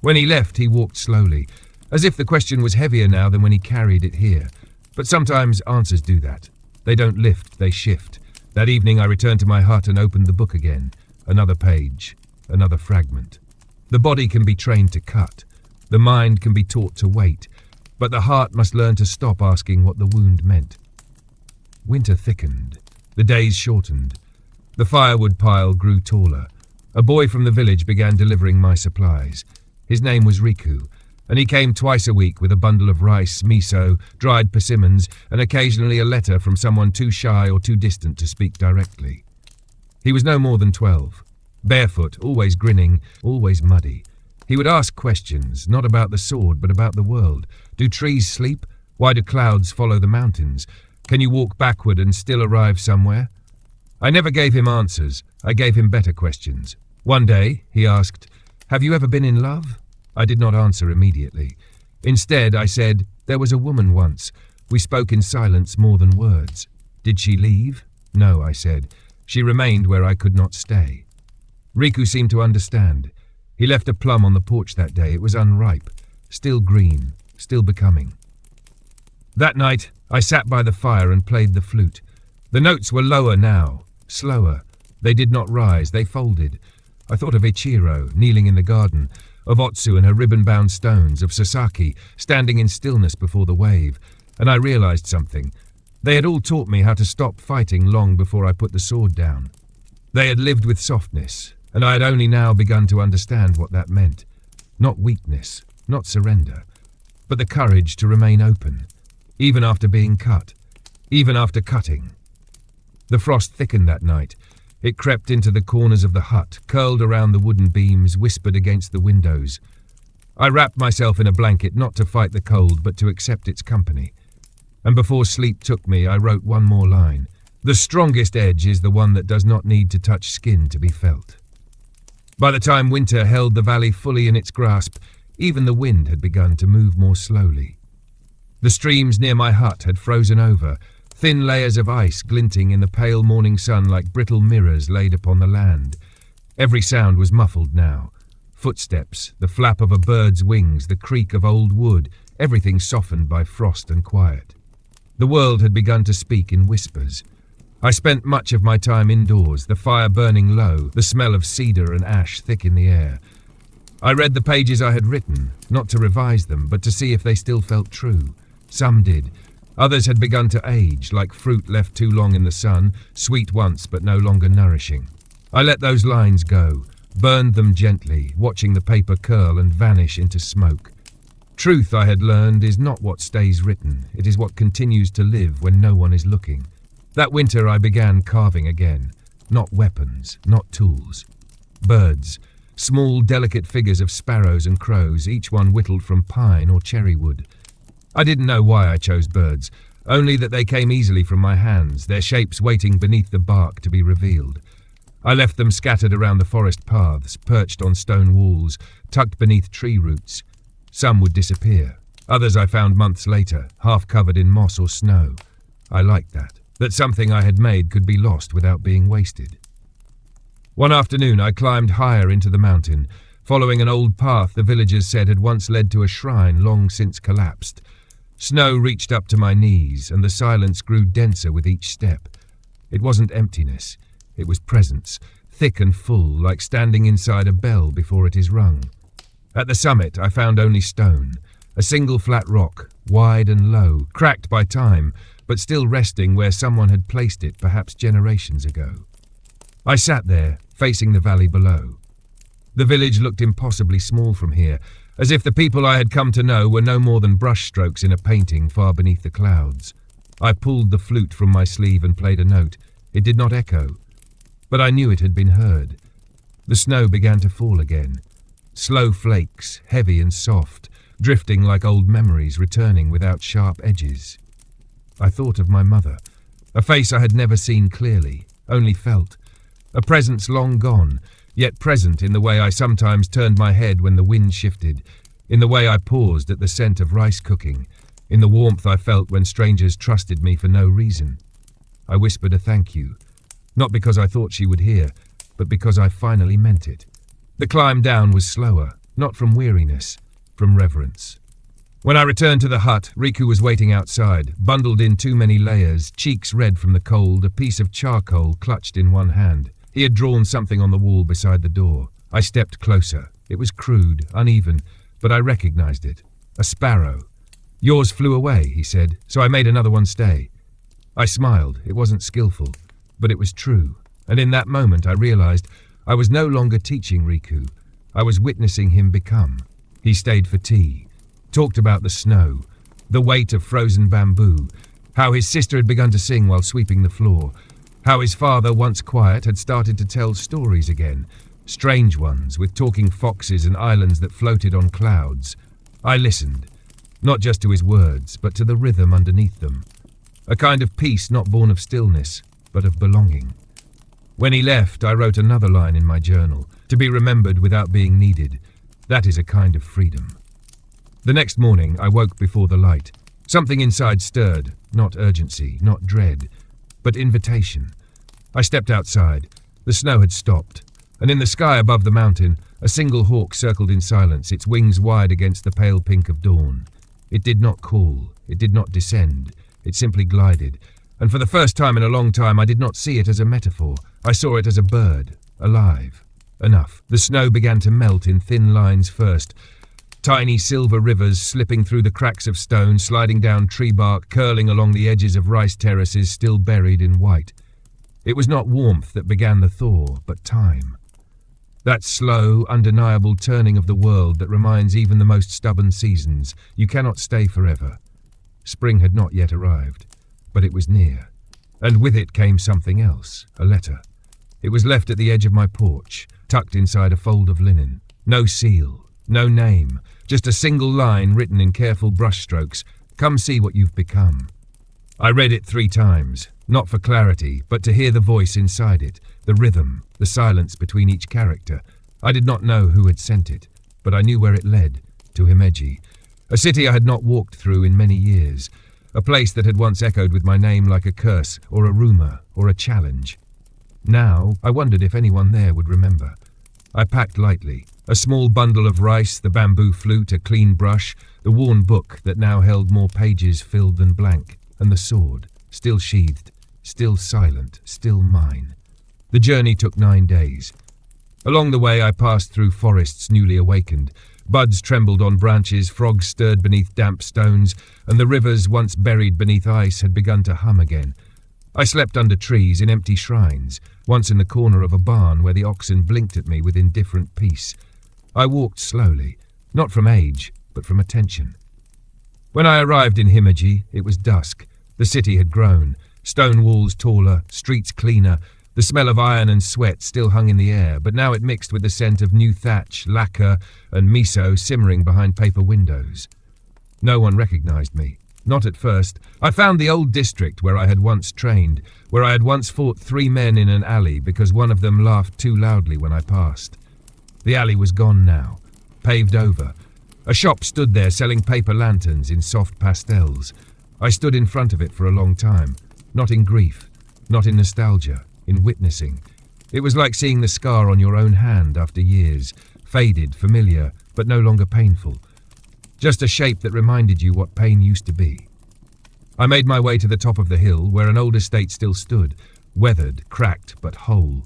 When he left, he walked slowly, as if the question was heavier now than when he carried it here. But sometimes answers do that. They don't lift, they shift. That evening I returned to my hut and opened the book again. Another page, another fragment. The body can be trained to cut. The mind can be taught to wait. But the heart must learn to stop asking what the wound meant. Winter thickened. The days shortened. The firewood pile grew taller. A boy from the village began delivering my supplies. His name was Riku, and he came twice a week with a bundle of rice, miso, dried persimmons, and occasionally a letter from someone too shy or too distant to speak directly. He was no more than 12. Barefoot, always grinning, always muddy. He would ask questions, not about the sword, but about the world. Do trees sleep? Why do clouds follow the mountains? Can you walk backward and still arrive somewhere? I never gave him answers. I gave him better questions. One day, he asked, "Have you ever been in love?" I did not answer immediately. Instead, I said, "There was a woman once. We spoke in silence more than words." "Did she leave?" "No," I said. "She remained where I could not stay." Riku seemed to understand. He left a plum on the porch that day. It was unripe, still green, still becoming. That night, I sat by the fire and played the flute. The notes were lower now, slower. They did not rise, they folded. I thought of Ichiro, kneeling in the garden, of Otsu and her ribbon-bound stones, of Sasaki, standing in stillness before the wave, and I realized something. They had all taught me how to stop fighting long before I put the sword down. They had lived with softness, and I had only now begun to understand what that meant. Not weakness, not surrender, but the courage to remain open, even after being cut, even after cutting. The frost thickened that night. It crept into the corners of the hut, curled around the wooden beams, whispered against the windows. I wrapped myself in a blanket, not to fight the cold, but to accept its company. And before sleep took me, I wrote one more line. The strongest edge is the one that does not need to touch skin to be felt. By the time winter held the valley fully in its grasp, even the wind had begun to move more slowly. The streams near my hut had frozen over, thin layers of ice glinting in the pale morning sun like brittle mirrors laid upon the land. Every sound was muffled now. Footsteps, the flap of a bird's wings, the creak of old wood, everything softened by frost and quiet. The world had begun to speak in whispers. I spent much of my time indoors, the fire burning low, the smell of cedar and ash thick in the air. I read the pages I had written, not to revise them, but to see if they still felt true. Some did. Others had begun to age, like fruit left too long in the sun, sweet once but no longer nourishing. I let those lines go, burned them gently, watching the paper curl and vanish into smoke. Truth, I had learned, is not what stays written. It is what continues to live when no one is looking. That winter I began carving again. Not weapons, not tools. Birds, small delicate figures of sparrows and crows, each one whittled from pine or cherry wood. I didn't know why I chose birds, only that they came easily from my hands, their shapes waiting beneath the bark to be revealed. I left them scattered around the forest paths, perched on stone walls, tucked beneath tree roots. Some would disappear. Others I found months later, half covered in moss or snow. I liked that something I had made could be lost without being wasted. One afternoon I climbed higher into the mountain, following an old path the villagers said had once led to a shrine long since collapsed. Snow reached up to my knees, and the silence grew denser with each step. It wasn't emptiness, it was presence, thick and full, like standing inside a bell before it is rung. At the summit I found only stone, a single flat rock, wide and low, cracked by time, but still resting where someone had placed it perhaps generations ago. I sat there, facing the valley below. The village looked impossibly small from here, as if the people I had come to know were no more than brushstrokes in a painting far beneath the clouds. I pulled the flute from my sleeve and played a note. It did not echo, but I knew it had been heard. The snow began to fall again. Slow flakes, heavy and soft, drifting like old memories, returning without sharp edges. I thought of my mother, a face I had never seen clearly, only felt, a presence long gone, yet present in the way I sometimes turned my head when the wind shifted, in the way I paused at the scent of rice cooking, in the warmth I felt when strangers trusted me for no reason. I whispered a thank you, not because I thought she would hear, but because I finally meant it. The climb down was slower, not from weariness, from reverence. When I returned to the hut, Riku was waiting outside, bundled in too many layers, cheeks red from the cold, a piece of charcoal clutched in one hand. He had drawn something on the wall beside the door. I stepped closer. It was crude, uneven, but I recognized it. A sparrow. Yours flew away, he said, so I made another one stay. I smiled. It wasn't skillful, but it was true. And in that moment I realized I was no longer teaching Riku. I was witnessing him become. He stayed for tea, talked about the snow, the weight of frozen bamboo, how his sister had begun to sing while sweeping the floor, how his father, once quiet, had started to tell stories again, strange ones with talking foxes and islands that floated on clouds. I listened, not just to his words, but to the rhythm underneath them. A kind of peace not born of stillness, but of belonging. When he left, I wrote another line in my journal, to be remembered without being needed. That is a kind of freedom. The next morning, I woke before the light. Something inside stirred, not urgency, not dread, but invitation. I stepped outside. The snow had stopped. and in the sky above the mountain, a single hawk circled in silence, its wings wide against the pale pink of dawn. It did not call, it did not descend, it simply glided, and for the first time in a long time I did not see it as a metaphor. I saw it as a bird, alive. Enough. The snow began to melt in thin lines first, tiny silver rivers slipping through the cracks of stone, sliding down tree bark, curling along the edges of rice terraces still buried in white. It was not warmth that began the thaw, but time. That slow, undeniable turning of the world that reminds even the most stubborn seasons. You cannot stay forever. Spring had not yet arrived, but it was near. And with it came something else, a letter. It was left at the edge of my porch, tucked inside a fold of linen. No seal, no name, just a single line written in careful brushstrokes. Come see what you've become. I read it 3 times, not for clarity, but to hear the voice inside it, the rhythm, the silence between each character. I did not know who had sent it, but I knew where it led, to Himeji, a city I had not walked through in many years, a place that had once echoed with my name like a curse, or a rumour, or a challenge. Now, I wondered if anyone there would remember. I packed lightly, a small bundle of rice, the bamboo flute, a clean brush, the worn book that now held more pages filled than blank, and the sword, still sheathed, still silent, still mine. The journey took 9 days. Along the way I passed through forests newly awakened. Buds trembled on branches, frogs stirred beneath damp stones, and the rivers, once buried beneath ice, had begun to hum again. I slept under trees in empty shrines, once in the corner of a barn where the oxen blinked at me with indifferent peace. I walked slowly, not from age, but from attention. When I arrived in Himeji, it was dusk. The city had grown, stone walls taller, streets cleaner. The smell of iron and sweat still hung in the air, but now it mixed with the scent of new thatch, lacquer, and miso simmering behind paper windows. No one recognized me. Not at first. I found the old district where I had once trained, where I had once fought 3 men in an alley because one of them laughed too loudly when I passed. The alley was gone now, paved over. A shop stood there selling paper lanterns in soft pastels. I stood in front of it for a long time, not in grief, not in nostalgia, in witnessing. It was like seeing the scar on your own hand after years, faded, familiar, but no longer painful. Just a shape that reminded you what pain used to be. I made my way to the top of the hill, where an old estate still stood, weathered, cracked, but whole.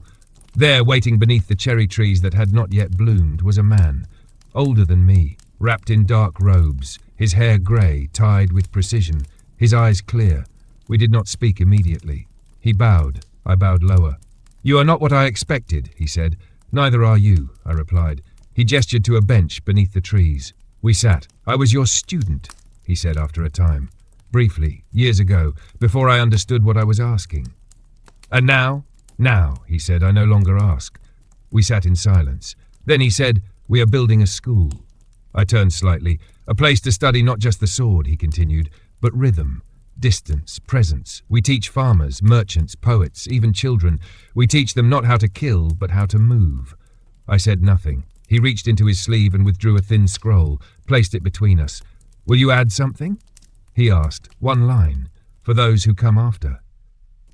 There, waiting beneath the cherry trees that had not yet bloomed, was a man, older than me, wrapped in dark robes, his hair grey, tied with precision, his eyes clear. We did not speak immediately. He bowed. I bowed lower. "You are not what I expected," he said. "Neither are you," I replied. He gestured to a bench beneath the trees. We sat. "I was your student," he said after a time. Briefly, years ago, before I understood what I was asking. "And now?" "Now," he said, "I no longer ask." We sat in silence. Then he said, "We are building a school." I turned slightly. "A place to study not just the sword," he continued, "but rhythm, distance, presence. We teach farmers, merchants, poets, even children. We teach them not how to kill, but how to move." I said nothing. He reached into his sleeve and withdrew a thin scroll, placed it between us. "Will you add something?" He asked. "One line, for those who come after."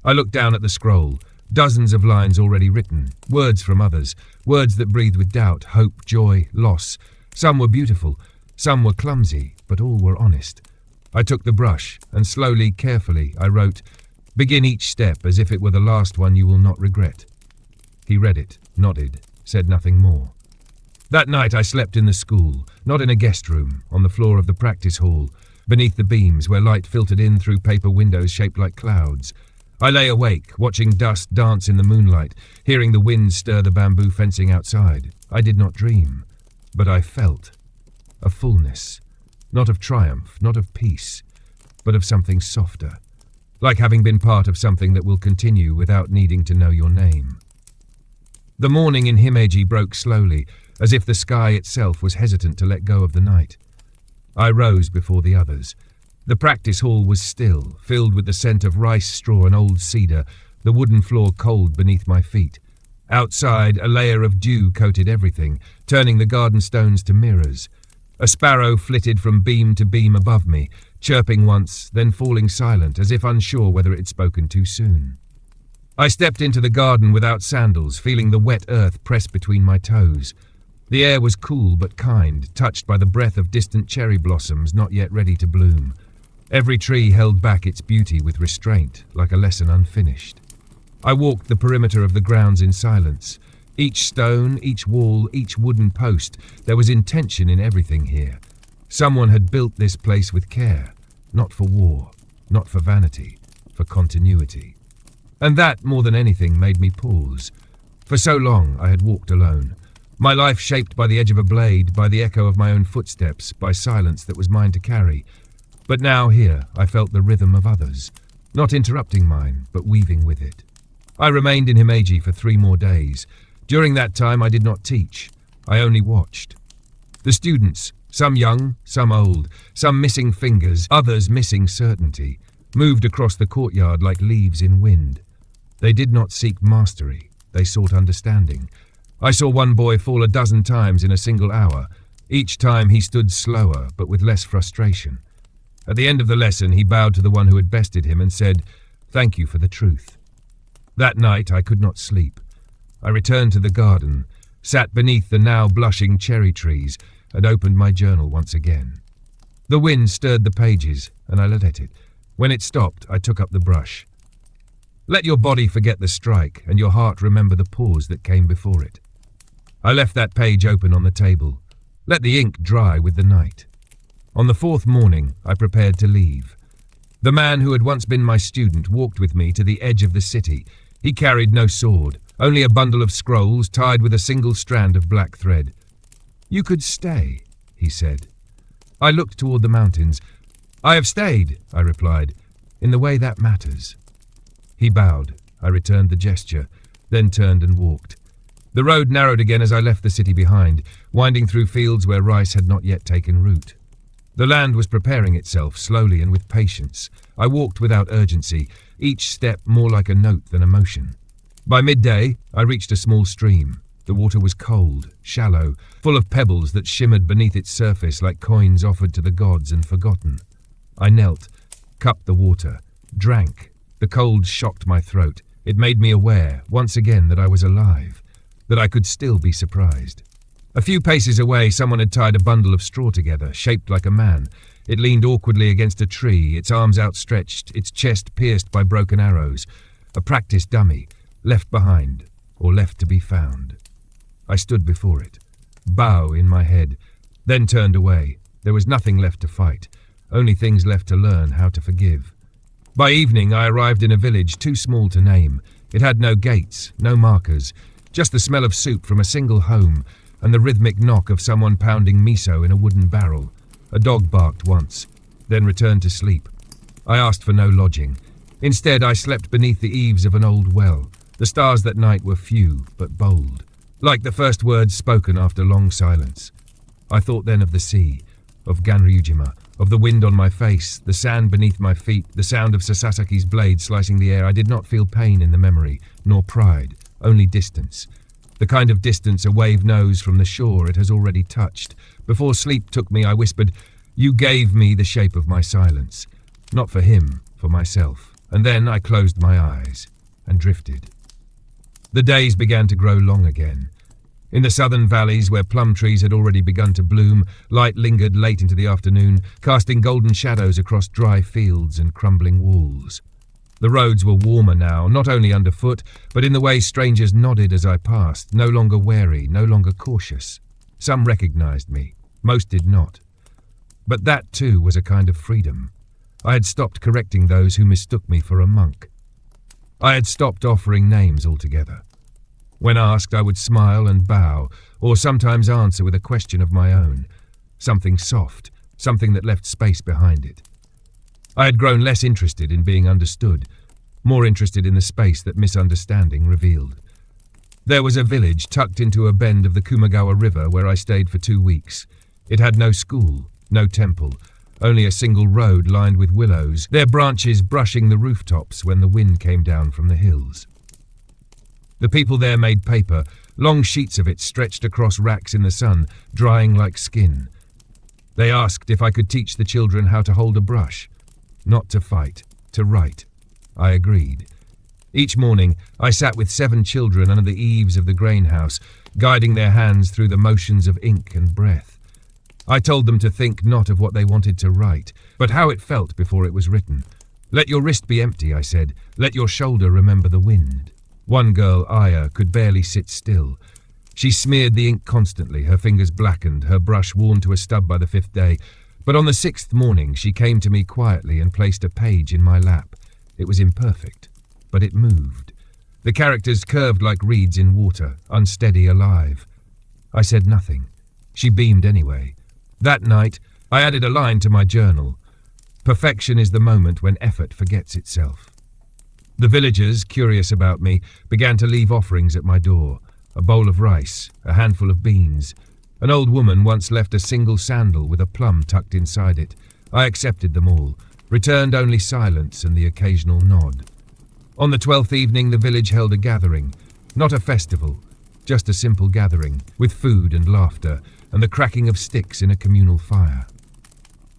I looked down at the scroll. Dozens of lines already written, words from others, words that breathed with doubt, hope, joy, loss. Some were beautiful, some were clumsy, but all were honest. I took the brush, and slowly, carefully, I wrote, "Begin each step as if it were the last one you will not regret." He read it, nodded, said nothing more. That night I slept in the school, not in a guest room, on the floor of the practice hall, beneath the beams where light filtered in through paper windows shaped like clouds. I lay awake, watching dust dance in the moonlight, hearing the wind stir the bamboo fencing outside. I did not dream, but I felt a fullness, not of triumph, not of peace, but of something softer, like having been part of something that will continue without needing to know your name. The morning in Himeji broke slowly, as if the sky itself was hesitant to let go of the night. I rose before the others. The practice hall was still, filled with the scent of rice straw and old cedar, the wooden floor cold beneath my feet. Outside, a layer of dew coated everything, turning the garden stones to mirrors. A sparrow flitted from beam to beam above me, chirping once, then falling silent, as if unsure whether it had spoken too soon. I stepped into the garden without sandals, feeling the wet earth press between my toes. The air was cool but kind, touched by the breath of distant cherry blossoms not yet ready to bloom. Every tree held back its beauty with restraint, like a lesson unfinished. I walked the perimeter of the grounds in silence. Each stone, each wall, each wooden post, there was intention in everything here. Someone had built this place with care, not for war, not for vanity, for continuity. And that, more than anything, made me pause. For so long I had walked alone, my life shaped by the edge of a blade, by the echo of my own footsteps, by silence that was mine to carry. But now here I felt the rhythm of others, not interrupting mine, but weaving with it. I remained in Himeji for 3 more days. During that time I did not teach, I only watched. The students, some young, some old, some missing fingers, others missing certainty, moved across the courtyard like leaves in wind. They did not seek mastery, they sought understanding. I saw one boy fall a dozen times in a single hour. Each time he stood slower, but with less frustration. At the end of the lesson, he bowed to the one who had bested him and said, "Thank you for the truth." That night I could not sleep. I returned to the garden, sat beneath the now blushing cherry trees, and opened my journal once again. The wind stirred the pages, and I let it. When it stopped, I took up the brush. Let your body forget the strike, and your heart remember the pause that came before it. I left that page open on the table. Let the ink dry with the night. On the 4th morning, I prepared to leave. The man who had once been my student walked with me to the edge of the city. He carried no sword, only a bundle of scrolls tied with a single strand of black thread. "You could stay," he said. I looked toward the mountains. "I have stayed," I replied, "in the way that matters." He bowed. I returned the gesture, then turned and walked. The road narrowed again as I left the city behind, winding through fields where rice had not yet taken root. The land was preparing itself, slowly and with patience. I walked without urgency, each step more like a note than a motion. By midday, I reached a small stream. The water was cold, shallow, full of pebbles that shimmered beneath its surface like coins offered to the gods and forgotten. I knelt, cupped the water, drank. The cold shocked my throat. It made me aware, once again, that I was alive, that I could still be surprised. A few paces away, someone had tied a bundle of straw together, shaped like a man. It leaned awkwardly against a tree, its arms outstretched, its chest pierced by broken arrows. A practice dummy, left behind, or left to be found. I stood before it, bow in my head, then turned away. There was nothing left to fight, only things left to learn how to forgive. By evening, I arrived in a village too small to name. It had no gates, no markers, just the smell of soup from a single home and the rhythmic knock of someone pounding miso in a wooden barrel. A dog barked once, then returned to sleep. I asked for no lodging. Instead, I slept beneath the eaves of an old well. The stars that night were few, but bold, like the first words spoken after long silence. I thought then of the sea, of Ganryujima, of the wind on my face, the sand beneath my feet, the sound of Sasasaki's blade slicing the air. I did not feel pain in the memory, nor pride, only distance. The kind of distance a wave knows from the shore it has already touched. Before sleep took me, I whispered, "You gave me the shape of my silence." Not for him, for myself. And then I closed my eyes and drifted. The days began to grow long again. In the southern valleys, where plum trees had already begun to bloom, light lingered late into the afternoon, casting golden shadows across dry fields and crumbling walls. The roads were warmer now, not only underfoot, but in the way strangers nodded as I passed, no longer wary, no longer cautious. Some recognized me, most did not. But that too was a kind of freedom. I had stopped correcting those who mistook me for a monk. I had stopped offering names altogether. When asked, I would smile and bow, or sometimes answer with a question of my own. Something soft, something that left space behind it. I had grown less interested in being understood, more interested in the space that misunderstanding revealed. There was a village tucked into a bend of the Kumagawa River where I stayed for 2 weeks. It had no school, no temple, only a single road lined with willows, their branches brushing the rooftops when the wind came down from the hills. The people there made paper, long sheets of it stretched across racks in the sun, drying like skin. They asked if I could teach the children how to hold a brush. Not to fight, to write. I agreed. Each morning, I sat with 7 children under the eaves of the grain house, guiding their hands through the motions of ink and breath. I told them to think not of what they wanted to write, but how it felt before it was written. Let your wrist be empty, I said. Let your shoulder remember the wind. One girl, Aya, could barely sit still. She smeared the ink constantly, her fingers blackened, her brush worn to a stub by the 5th day. But on the 6th morning, she came to me quietly and placed a page in my lap. It was imperfect, but it moved. The characters curved like reeds in water, unsteady, alive. I said nothing. She beamed anyway. That night, I added a line to my journal. Perfection is the moment when effort forgets itself. The villagers, curious about me, began to leave offerings at my door. A bowl of rice, a handful of beans. An old woman once left a single sandal with a plum tucked inside it. I accepted them all, returned only silence and the occasional nod. On the 12th evening, the village held a gathering. Not a festival, just a simple gathering, with food and laughter, and the cracking of sticks in a communal fire.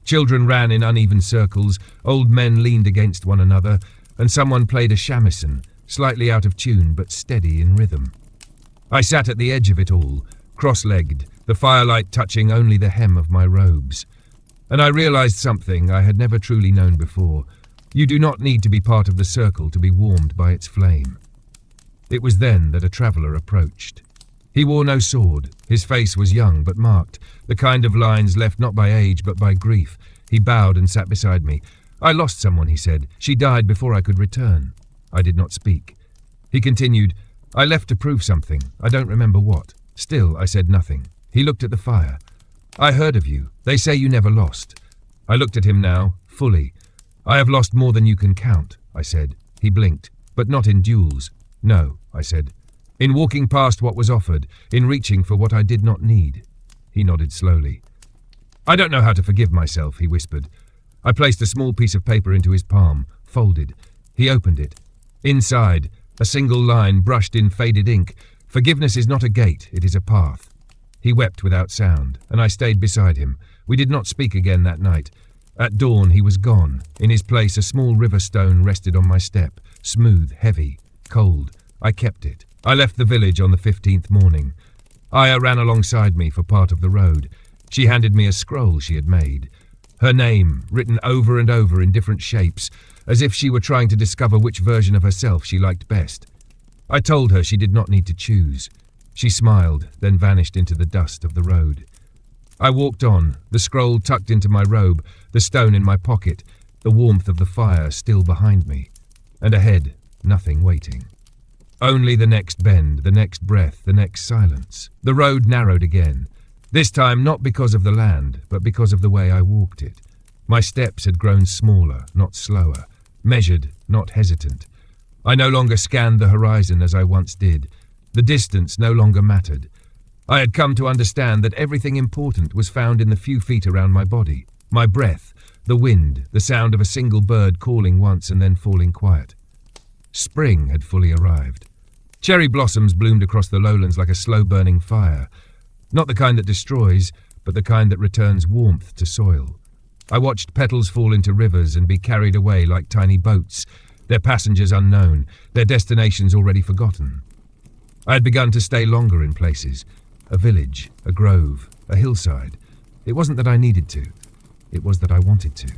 Children ran in uneven circles, old men leaned against one another, and someone played a shamisen, slightly out of tune but steady in rhythm. I sat at the edge of it all, cross-legged, the firelight touching only the hem of my robes. And I realized something I had never truly known before. You do not need to be part of the circle to be warmed by its flame. It was then that a traveller approached. He wore no sword. His face was young but marked, the kind of lines left not by age but by grief. He bowed and sat beside me. I lost someone, he said. She died before I could return. I did not speak. He continued, I left to prove something. I don't remember what. Still, I said nothing. He looked at the fire. I heard of you. They say you never lost. I looked at him now, fully. I have lost more than you can count, I said. He blinked, but not in duels. No, I said. In walking past what was offered, in reaching for what I did not need. He nodded slowly. I don't know how to forgive myself, he whispered. I placed a small piece of paper into his palm, folded. He opened it. Inside, a single line brushed in faded ink. Forgiveness is not a gate, it is a path. He wept without sound, and I stayed beside him. We did not speak again that night. At dawn, he was gone. In his place, a small river stone rested on my step, smooth, heavy, cold. I kept it. I left the village on the 15th morning. Aya ran alongside me for part of the road. She handed me a scroll she had made. Her name, written over and over in different shapes, as if she were trying to discover which version of herself she liked best. I told her she did not need to choose. She smiled, then vanished into the dust of the road. I walked on, the scroll tucked into my robe, the stone in my pocket, the warmth of the fire still behind me. And ahead, nothing waiting. Only the next bend, the next breath, the next silence. The road narrowed again. This time not because of the land, but because of the way I walked it. My steps had grown smaller, not slower, measured, not hesitant. I no longer scanned the horizon as I once did. The distance no longer mattered. I had come to understand that everything important was found in the few feet around my body. My breath, the wind, the sound of a single bird calling once and then falling quiet. Spring had fully arrived. Cherry blossoms bloomed across the lowlands like a slow-burning fire. Not the kind that destroys, but the kind that returns warmth to soil. I watched petals fall into rivers and be carried away like tiny boats, their passengers unknown, their destinations already forgotten. I had begun to stay longer in places. A village, a grove, a hillside. It wasn't that I needed to. It was that I wanted to.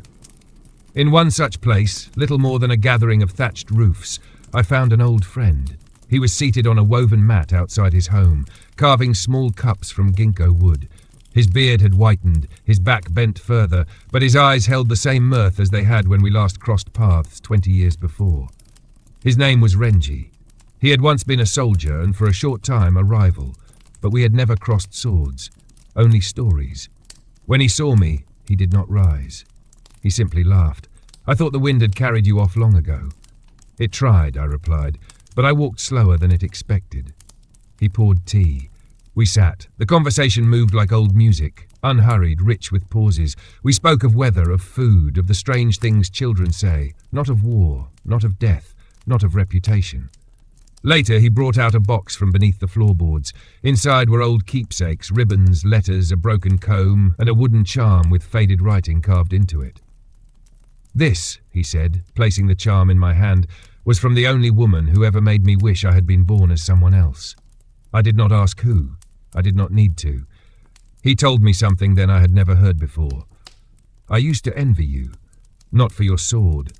In one such place, little more than a gathering of thatched roofs, I found an old friend. He was seated on a woven mat outside his home, carving small cups from ginkgo wood. His beard had whitened, his back bent further, but his eyes held the same mirth as they had when we last crossed paths 20 years before. His name was Renji. He had once been a soldier and for a short time a rival, but we had never crossed swords, only stories. When he saw me, he did not rise. He simply laughed. I thought the wind had carried you off long ago. It tried, I replied, but I walked slower than it expected. He poured tea. We sat. The conversation moved like old music, unhurried, rich with pauses. We spoke of weather, of food, of the strange things children say, not of war, not of death, not of reputation. Later, he brought out a box from beneath the floorboards. Inside were old keepsakes, ribbons, letters, a broken comb, and a wooden charm with faded writing carved into it. This, he said, placing the charm in my hand, was from the only woman who ever made me wish I had been born as someone else. I did not ask who. I did not need to. He told me something then I had never heard before. I used to envy you, not for your sword,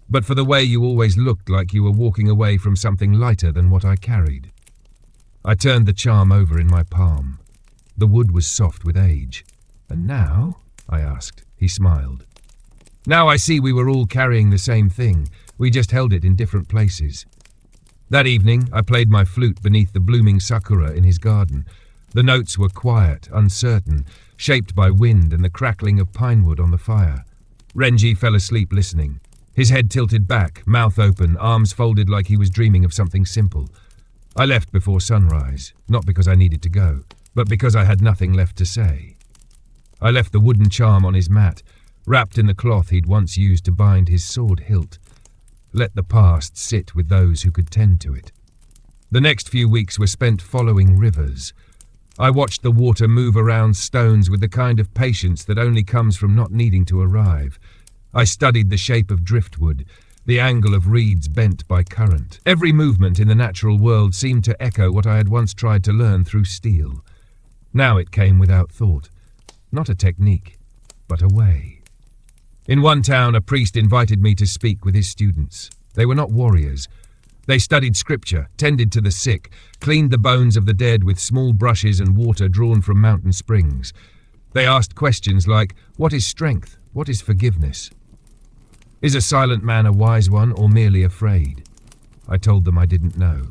but for the way you always looked like you were walking away from something lighter than what I carried. I turned the charm over in my palm. The wood was soft with age. And now? I asked. He smiled. Now I see we were all carrying the same thing. We just held it in different places. That evening, I played my flute beneath the blooming sakura in his garden. The notes were quiet, uncertain, shaped by wind and the crackling of pinewood on the fire. Renji fell asleep listening. His head tilted back, mouth open, arms folded like he was dreaming of something simple. I left before sunrise, not because I needed to go, but because I had nothing left to say. I left the wooden charm on his mat, wrapped in the cloth he'd once used to bind his sword hilt. Let the past sit with those who could tend to it. The next few weeks were spent following rivers. I watched the water move around stones with the kind of patience that only comes from not needing to arrive. I studied the shape of driftwood, the angle of reeds bent by current. Every movement in the natural world seemed to echo what I had once tried to learn through steel. Now it came without thought. Not a technique, but a way. In one town, a priest invited me to speak with his students. They were not warriors. They studied scripture, tended to the sick, cleaned the bones of the dead with small brushes and water drawn from mountain springs. They asked questions like, what is strength? What is forgiveness? Is a silent man a wise one or merely afraid? I told them I didn't know,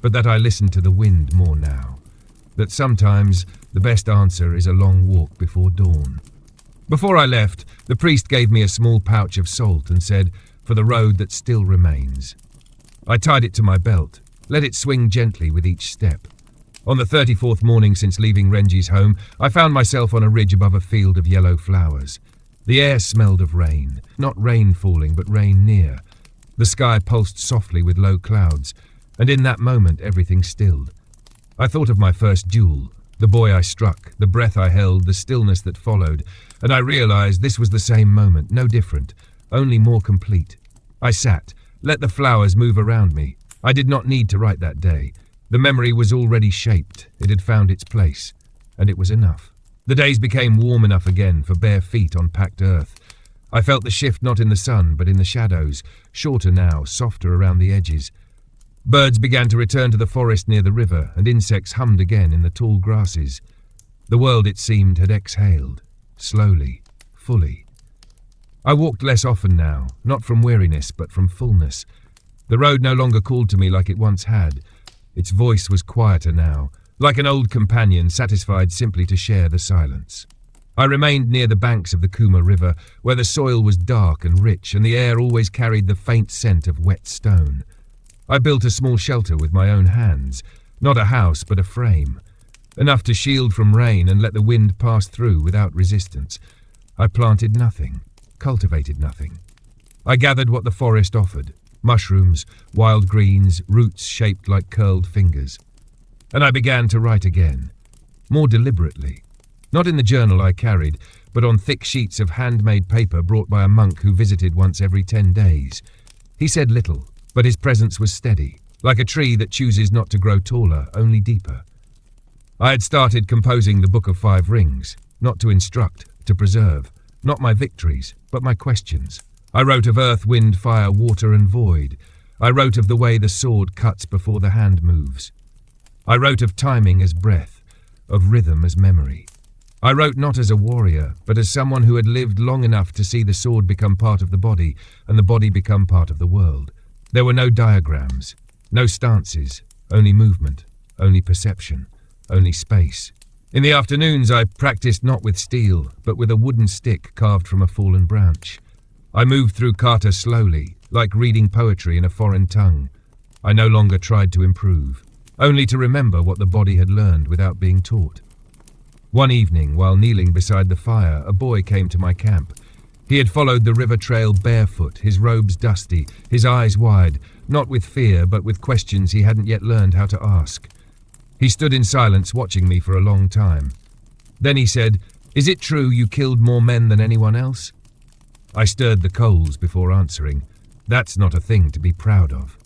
but that I listened to the wind more now. That sometimes the best answer is a long walk before dawn. Before I left, the priest gave me a small pouch of salt and said, for the road that still remains. I tied it to my belt, let it swing gently with each step. On the 34th morning since leaving Renji's home, I found myself on a ridge above a field of yellow flowers. The air smelled of rain, not rain falling, but rain near. The sky pulsed softly with low clouds, and in that moment everything stilled. I thought of my first duel, the boy I struck, the breath I held, the stillness that followed, and I realized this was the same moment, no different, only more complete. I sat, let the flowers move around me. I did not need to write that day. The memory was already shaped, it had found its place, and it was enough. The days became warm enough again for bare feet on packed earth. I felt the shift not in the sun, but in the shadows, shorter now, softer around the edges. Birds began to return to the forest near the river, and insects hummed again in the tall grasses. The world, it seemed, had exhaled, slowly, fully. I walked less often now, not from weariness, but from fullness. The road no longer called to me like it once had. Its voice was quieter now, like an old companion satisfied simply to share the silence. I remained near the banks of the Kuma River, where the soil was dark and rich, and the air always carried the faint scent of wet stone. I built a small shelter with my own hands, not a house but a frame, enough to shield from rain and let the wind pass through without resistance. I planted nothing, cultivated nothing. I gathered what the forest offered, mushrooms, wild greens, roots shaped like curled fingers. And I began to write again, more deliberately, not in the journal I carried, but on thick sheets of handmade paper brought by a monk who visited once every 10 days. He said little, but his presence was steady, like a tree that chooses not to grow taller, only deeper. I had started composing the Book of 5 Rings, not to instruct, to preserve, not my victories, but my questions. I wrote of earth, wind, fire, water, and void. I wrote of the way the sword cuts before the hand moves. I wrote of timing as breath, of rhythm as memory. I wrote not as a warrior, but as someone who had lived long enough to see the sword become part of the body, and the body become part of the world. There were no diagrams, no stances, only movement, only perception, only space. In the afternoons I practiced not with steel, but with a wooden stick carved from a fallen branch. I moved through kata slowly, like reading poetry in a foreign tongue. I no longer tried to improve, only to remember what the body had learned without being taught. One evening, while kneeling beside the fire, a boy came to my camp. He had followed the river trail barefoot, his robes dusty, his eyes wide, not with fear, but with questions he hadn't yet learned how to ask. He stood in silence, watching me for a long time. Then he said, "Is it true you killed more men than anyone else?" I stirred the coals before answering. That's not a thing to be proud of.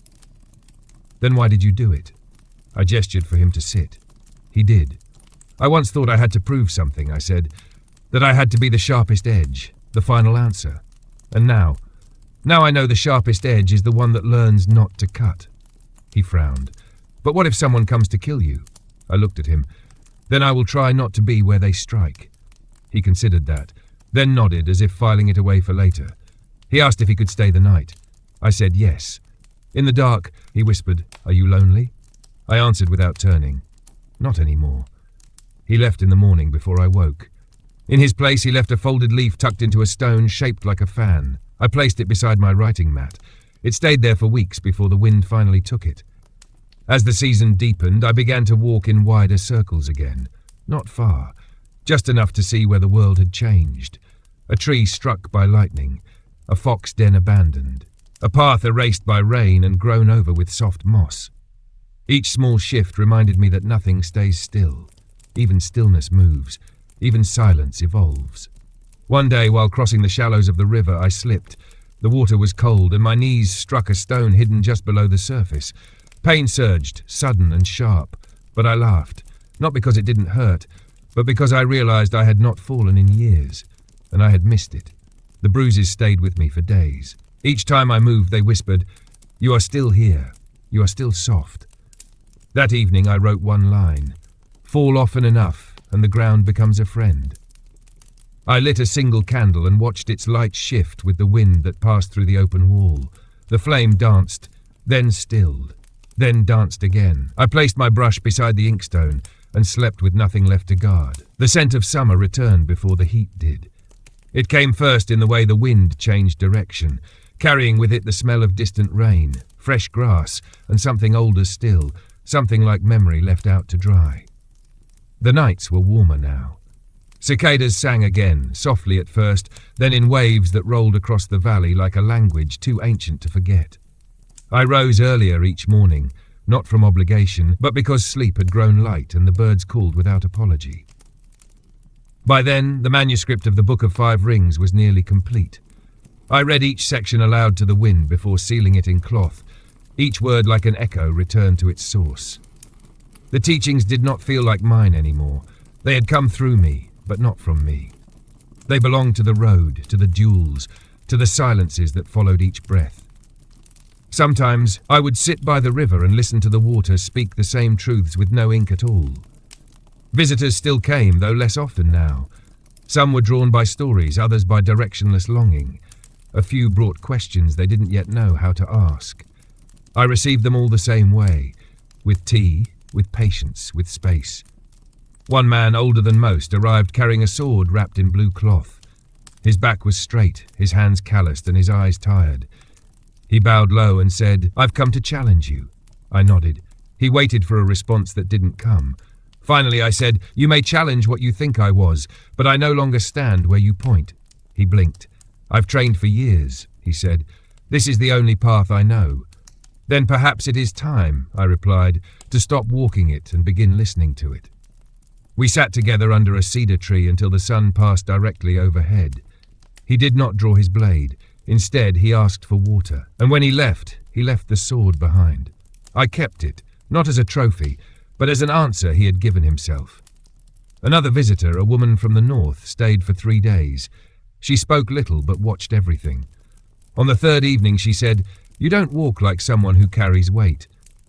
Then why did you do it? I gestured for him to sit. He did. I once thought I had to prove something, I said. That I had to be the sharpest edge, the final answer. And now I know the sharpest edge is the one that learns not to cut. He frowned. But what if someone comes to kill you? I looked at him. Then I will try not to be where they strike. He considered that, then nodded as if filing it away for later. He asked if he could stay the night. I said yes. In the dark, he whispered, "Are you lonely?" I answered without turning. Not anymore. He left in the morning before I woke. In his place, he left a folded leaf tucked into a stone shaped like a fan. I placed it beside my writing mat. It stayed there for weeks before the wind finally took it. As the season deepened, I began to walk in wider circles again. Not far, just enough to see where the world had changed. A tree struck by lightning, a fox den abandoned, a path erased by rain and grown over with soft moss. Each small shift reminded me that nothing stays still. Even stillness moves, even silence evolves. One day, while crossing the shallows of the river, I slipped. The water was cold, and my knees struck a stone hidden just below the surface. Pain surged, sudden and sharp, but I laughed, not because it didn't hurt, but because I realized I had not fallen in years, and I had missed it. The bruises stayed with me for days. Each time I moved, they whispered, "You are still here. You are still soft." That evening, I wrote one line. Fall often enough, and the ground becomes a friend. I lit a single candle and watched its light shift with the wind that passed through the open wall. The flame danced, then stilled, then danced again. I placed my brush beside the inkstone and slept with nothing left to guard. The scent of summer returned before the heat did. It came first in the way the wind changed direction, carrying with it the smell of distant rain, fresh grass, and something older still, something like memory left out to dry. The nights were warmer now. Cicadas sang again, softly at first, then in waves that rolled across the valley like a language too ancient to forget. I rose earlier each morning, not from obligation, but because sleep had grown light and the birds called without apology. By then, the manuscript of the Book of Five Rings was nearly complete. I read each section aloud to the wind before sealing it in cloth. Each word like an echo returned to its source. The teachings did not feel like mine anymore. They had come through me, but not from me. They belonged to the road, to the duels, to the silences that followed each breath. Sometimes I would sit by the river and listen to the water speak the same truths with no ink at all. Visitors still came, though less often now. Some were drawn by stories, others by directionless longing. A few brought questions they didn't yet know how to ask. I received them all the same way, with tea, with patience, with space. One man, older than most, arrived carrying a sword wrapped in blue cloth. His back was straight, his hands calloused, and his eyes tired. He bowed low and said, "I've come to challenge you." I nodded. He waited for a response that didn't come. Finally, I said, "You may challenge what you think I was, but I no longer stand where you point." He blinked. "I've trained for years," he said. "This is the only path I know." "Then perhaps it is time," I replied, "to stop walking it and begin listening to it." We sat together under a cedar tree until the sun passed directly overhead. He did not draw his blade. Instead, he asked for water, and when he left the sword behind. I kept it, not as a trophy, but as an answer he had given himself. Another visitor, a woman from the north, stayed for 3 days. She spoke little but watched everything. On the third evening she said, "You don't walk like someone who carries weight."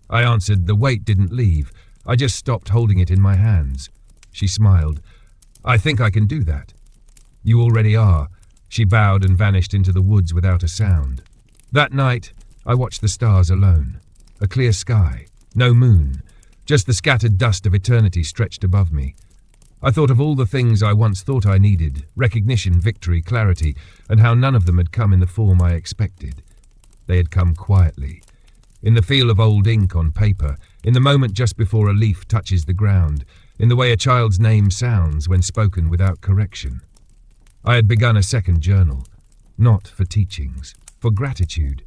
I answered, "The weight didn't leave. I just stopped holding it in my hands." She smiled. "I think I can do that." "You already are." She bowed and vanished into the woods without a sound. That night, I watched the stars alone. A clear sky, no moon, just the scattered dust of eternity stretched above me. I thought of all the things I once thought I needed, recognition, victory, clarity, and how none of them had come in the form I expected. They had come quietly, in the feel of old ink on paper, in the moment just before a leaf touches the ground, in the way a child's name sounds when spoken without correction. I had begun a second journal, not for teachings, for gratitude.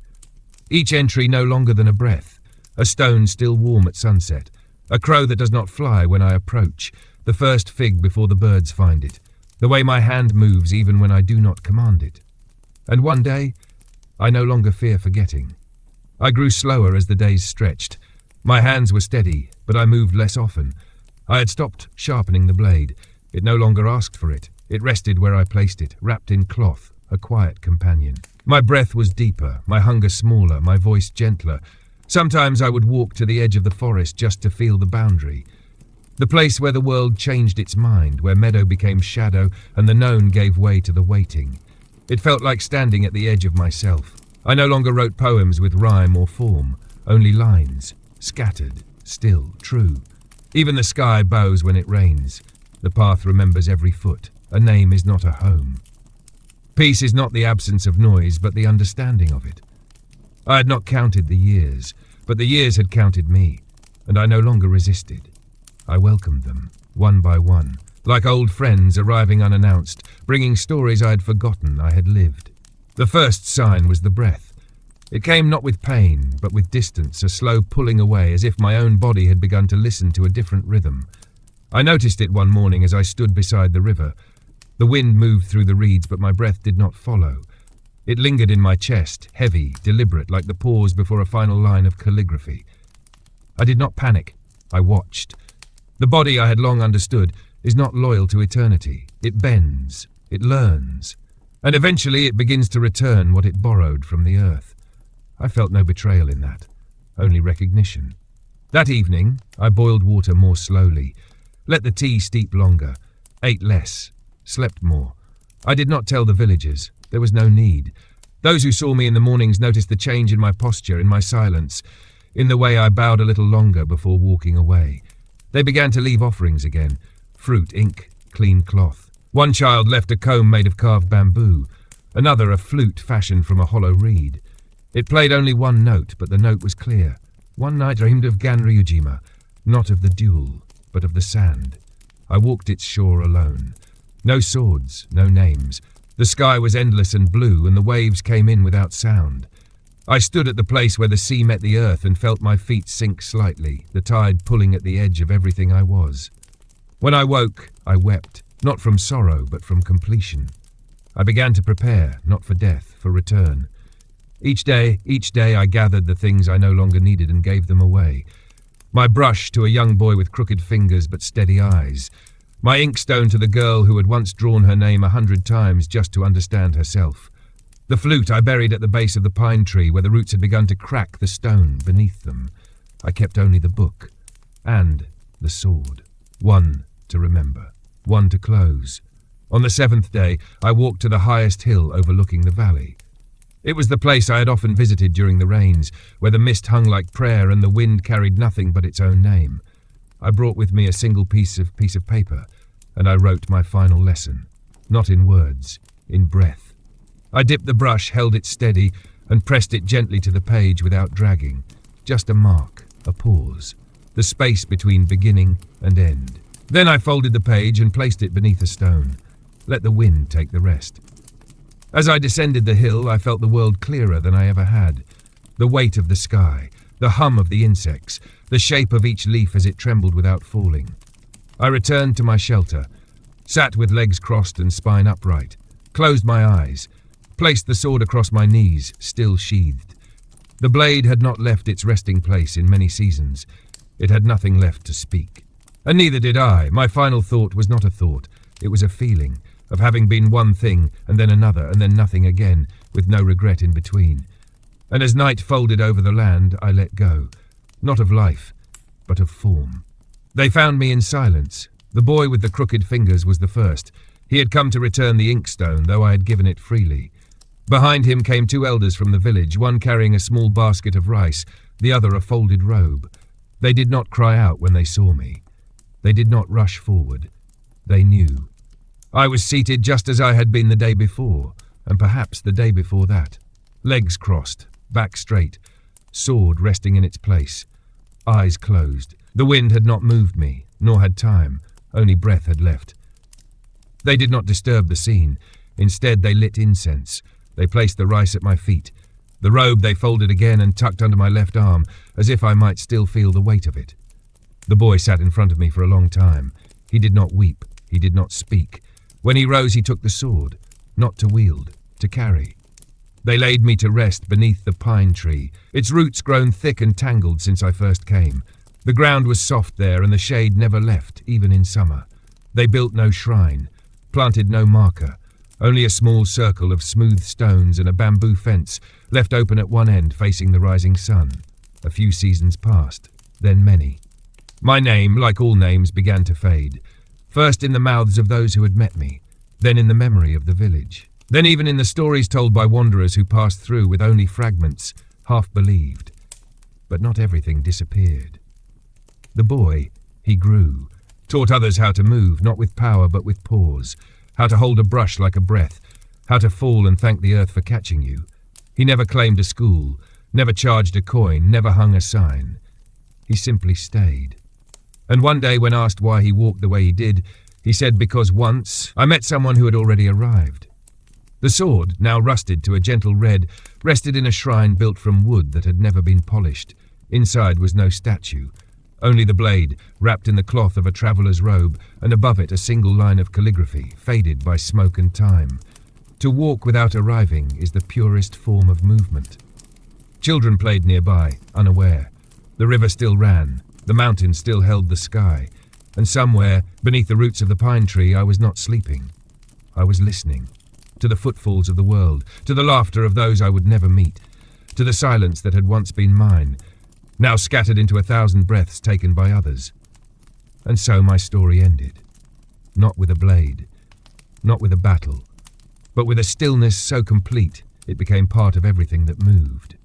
Each entry no longer than a breath, a stone still warm at sunset, a crow that does not fly when I approach, the first fig before the birds find it, the way my hand moves even when I do not command it. And one day, I no longer fear forgetting. I grew slower as the days stretched. My hands were steady, but I moved less often. I had stopped sharpening the blade. It no longer asked for it. It rested where I placed it, wrapped in cloth, a quiet companion. My breath was deeper, my hunger smaller, my voice gentler. Sometimes I would walk to the edge of the forest just to feel the boundary. The place where the world changed its mind, where meadow became shadow and the known gave way to the waiting. It felt like standing at the edge of myself. I no longer wrote poems with rhyme or form, only lines, scattered, still, true. Even the sky bows when it rains. The path remembers every foot. A name is not a home. Peace is not the absence of noise, but the understanding of it. I had not counted the years, but the years had counted me, and I no longer resisted. I welcomed them, one by one, like old friends arriving unannounced, bringing stories I had forgotten I had lived. The first sign was the breath. It came not with pain, but with distance, a slow pulling away, as if my own body had begun to listen to a different rhythm. I noticed it one morning as I stood beside the river. The wind moved through the reeds, but my breath did not follow. It lingered in my chest, heavy, deliberate, like the pause before a final line of calligraphy. I did not panic. I watched. The body, I had long understood, is not loyal to eternity. It bends, it learns, and eventually it begins to return what it borrowed from the earth. I felt no betrayal in that, only recognition. That evening, I boiled water more slowly, let the tea steep longer, ate less, slept more. I did not tell the villagers. There was no need. Those who saw me in the mornings noticed the change in my posture, in my silence, in the way I bowed a little longer before walking away. They began to leave offerings again, fruit, ink, clean cloth. One child left a comb made of carved bamboo, another a flute fashioned from a hollow reed. It played only one note, but the note was clear. One night I dreamed of Ganryujima, not of the duel, but of the sand. I walked its shore alone. No swords, no names. The sky was endless and blue, and the waves came in without sound. I stood at the place where the sea met the earth and felt my feet sink slightly, the tide pulling at the edge of everything I was. When I woke, I wept, not from sorrow, but from completion. I began to prepare, not for death, for return. Each day I gathered the things I no longer needed and gave them away. My brush to a young boy with crooked fingers but steady eyes. My inkstone to the girl who had once drawn her name 100 times just to understand herself. The flute I buried at the base of the pine tree where the roots had begun to crack the stone beneath them. I kept only the book and the sword. One to remember, one to close. On the 7th day, I walked to the highest hill overlooking the valley. It was the place I had often visited during the rains, where the mist hung like prayer and the wind carried nothing but its own name. I brought with me a single piece of paper, and I wrote my final lesson, not in words, in breath. I dipped the brush, held it steady, and pressed it gently to the page without dragging. Just a mark, a pause, the space between beginning and end. Then I folded the page and placed it beneath a stone. Let the wind take the rest. As I descended the hill, I felt the world clearer than I ever had. The weight of the sky, the hum of the insects, the shape of each leaf as it trembled without falling. I returned to my shelter, sat with legs crossed and spine upright, closed my eyes, placed the sword across my knees, still sheathed. The blade had not left its resting place in many seasons. It had nothing left to speak. And neither did I. My final thought was not a thought. It was a feeling of having been one thing and then another and then nothing again, with no regret in between. And as night folded over the land, I let go, not of life, but of form. They found me in silence. The boy with the crooked fingers was the first. He had come to return the inkstone, though I had given it freely. Behind him came 2 elders from the village, one carrying a small basket of rice, the other a folded robe. They did not cry out when they saw me. They did not rush forward. They knew. I was seated just as I had been the day before, and perhaps the day before that. Legs crossed, back straight, sword resting in its place, eyes closed. The wind had not moved me, nor had time, only breath had left. They did not disturb the scene. Instead, they lit incense. They placed the rice at my feet. The robe they folded again and tucked under my left arm, as if I might still feel the weight of it. The boy sat in front of me for a long time. He did not weep. He did not speak. When he rose, he took the sword, not to wield, to carry. They laid me to rest beneath the pine tree, its roots grown thick and tangled since I first came. The ground was soft there, and the shade never left, even in summer. They built no shrine, planted no marker, only a small circle of smooth stones and a bamboo fence left open at one end facing the rising sun. A few seasons passed, then many. My name, like all names, began to fade, first in the mouths of those who had met me, then in the memory of the village, then even in the stories told by wanderers who passed through with only fragments, half believed. But not everything disappeared. The boy, he grew, taught others how to move, not with power but with pause, how to hold a brush like a breath, how to fall and thank the earth for catching you. He never claimed a school, never charged a coin, never hung a sign. He simply stayed. And one day when asked why he walked the way he did, he said because once I met someone who had already arrived. The sword, now rusted to a gentle red, rested in a shrine built from wood that had never been polished. Inside was no statue, only the blade, wrapped in the cloth of a traveller's robe, and above it a single line of calligraphy, faded by smoke and time. To walk without arriving is the purest form of movement. Children played nearby, unaware. The river still ran, the mountain still held the sky, and somewhere, beneath the roots of the pine tree, I was not sleeping. I was listening. To the footfalls of the world, to the laughter of those I would never meet, to the silence that had once been mine, now scattered into 1,000 breaths taken by others. And so my story ended. Not with a blade, not with a battle, but with a stillness so complete it became part of everything that moved.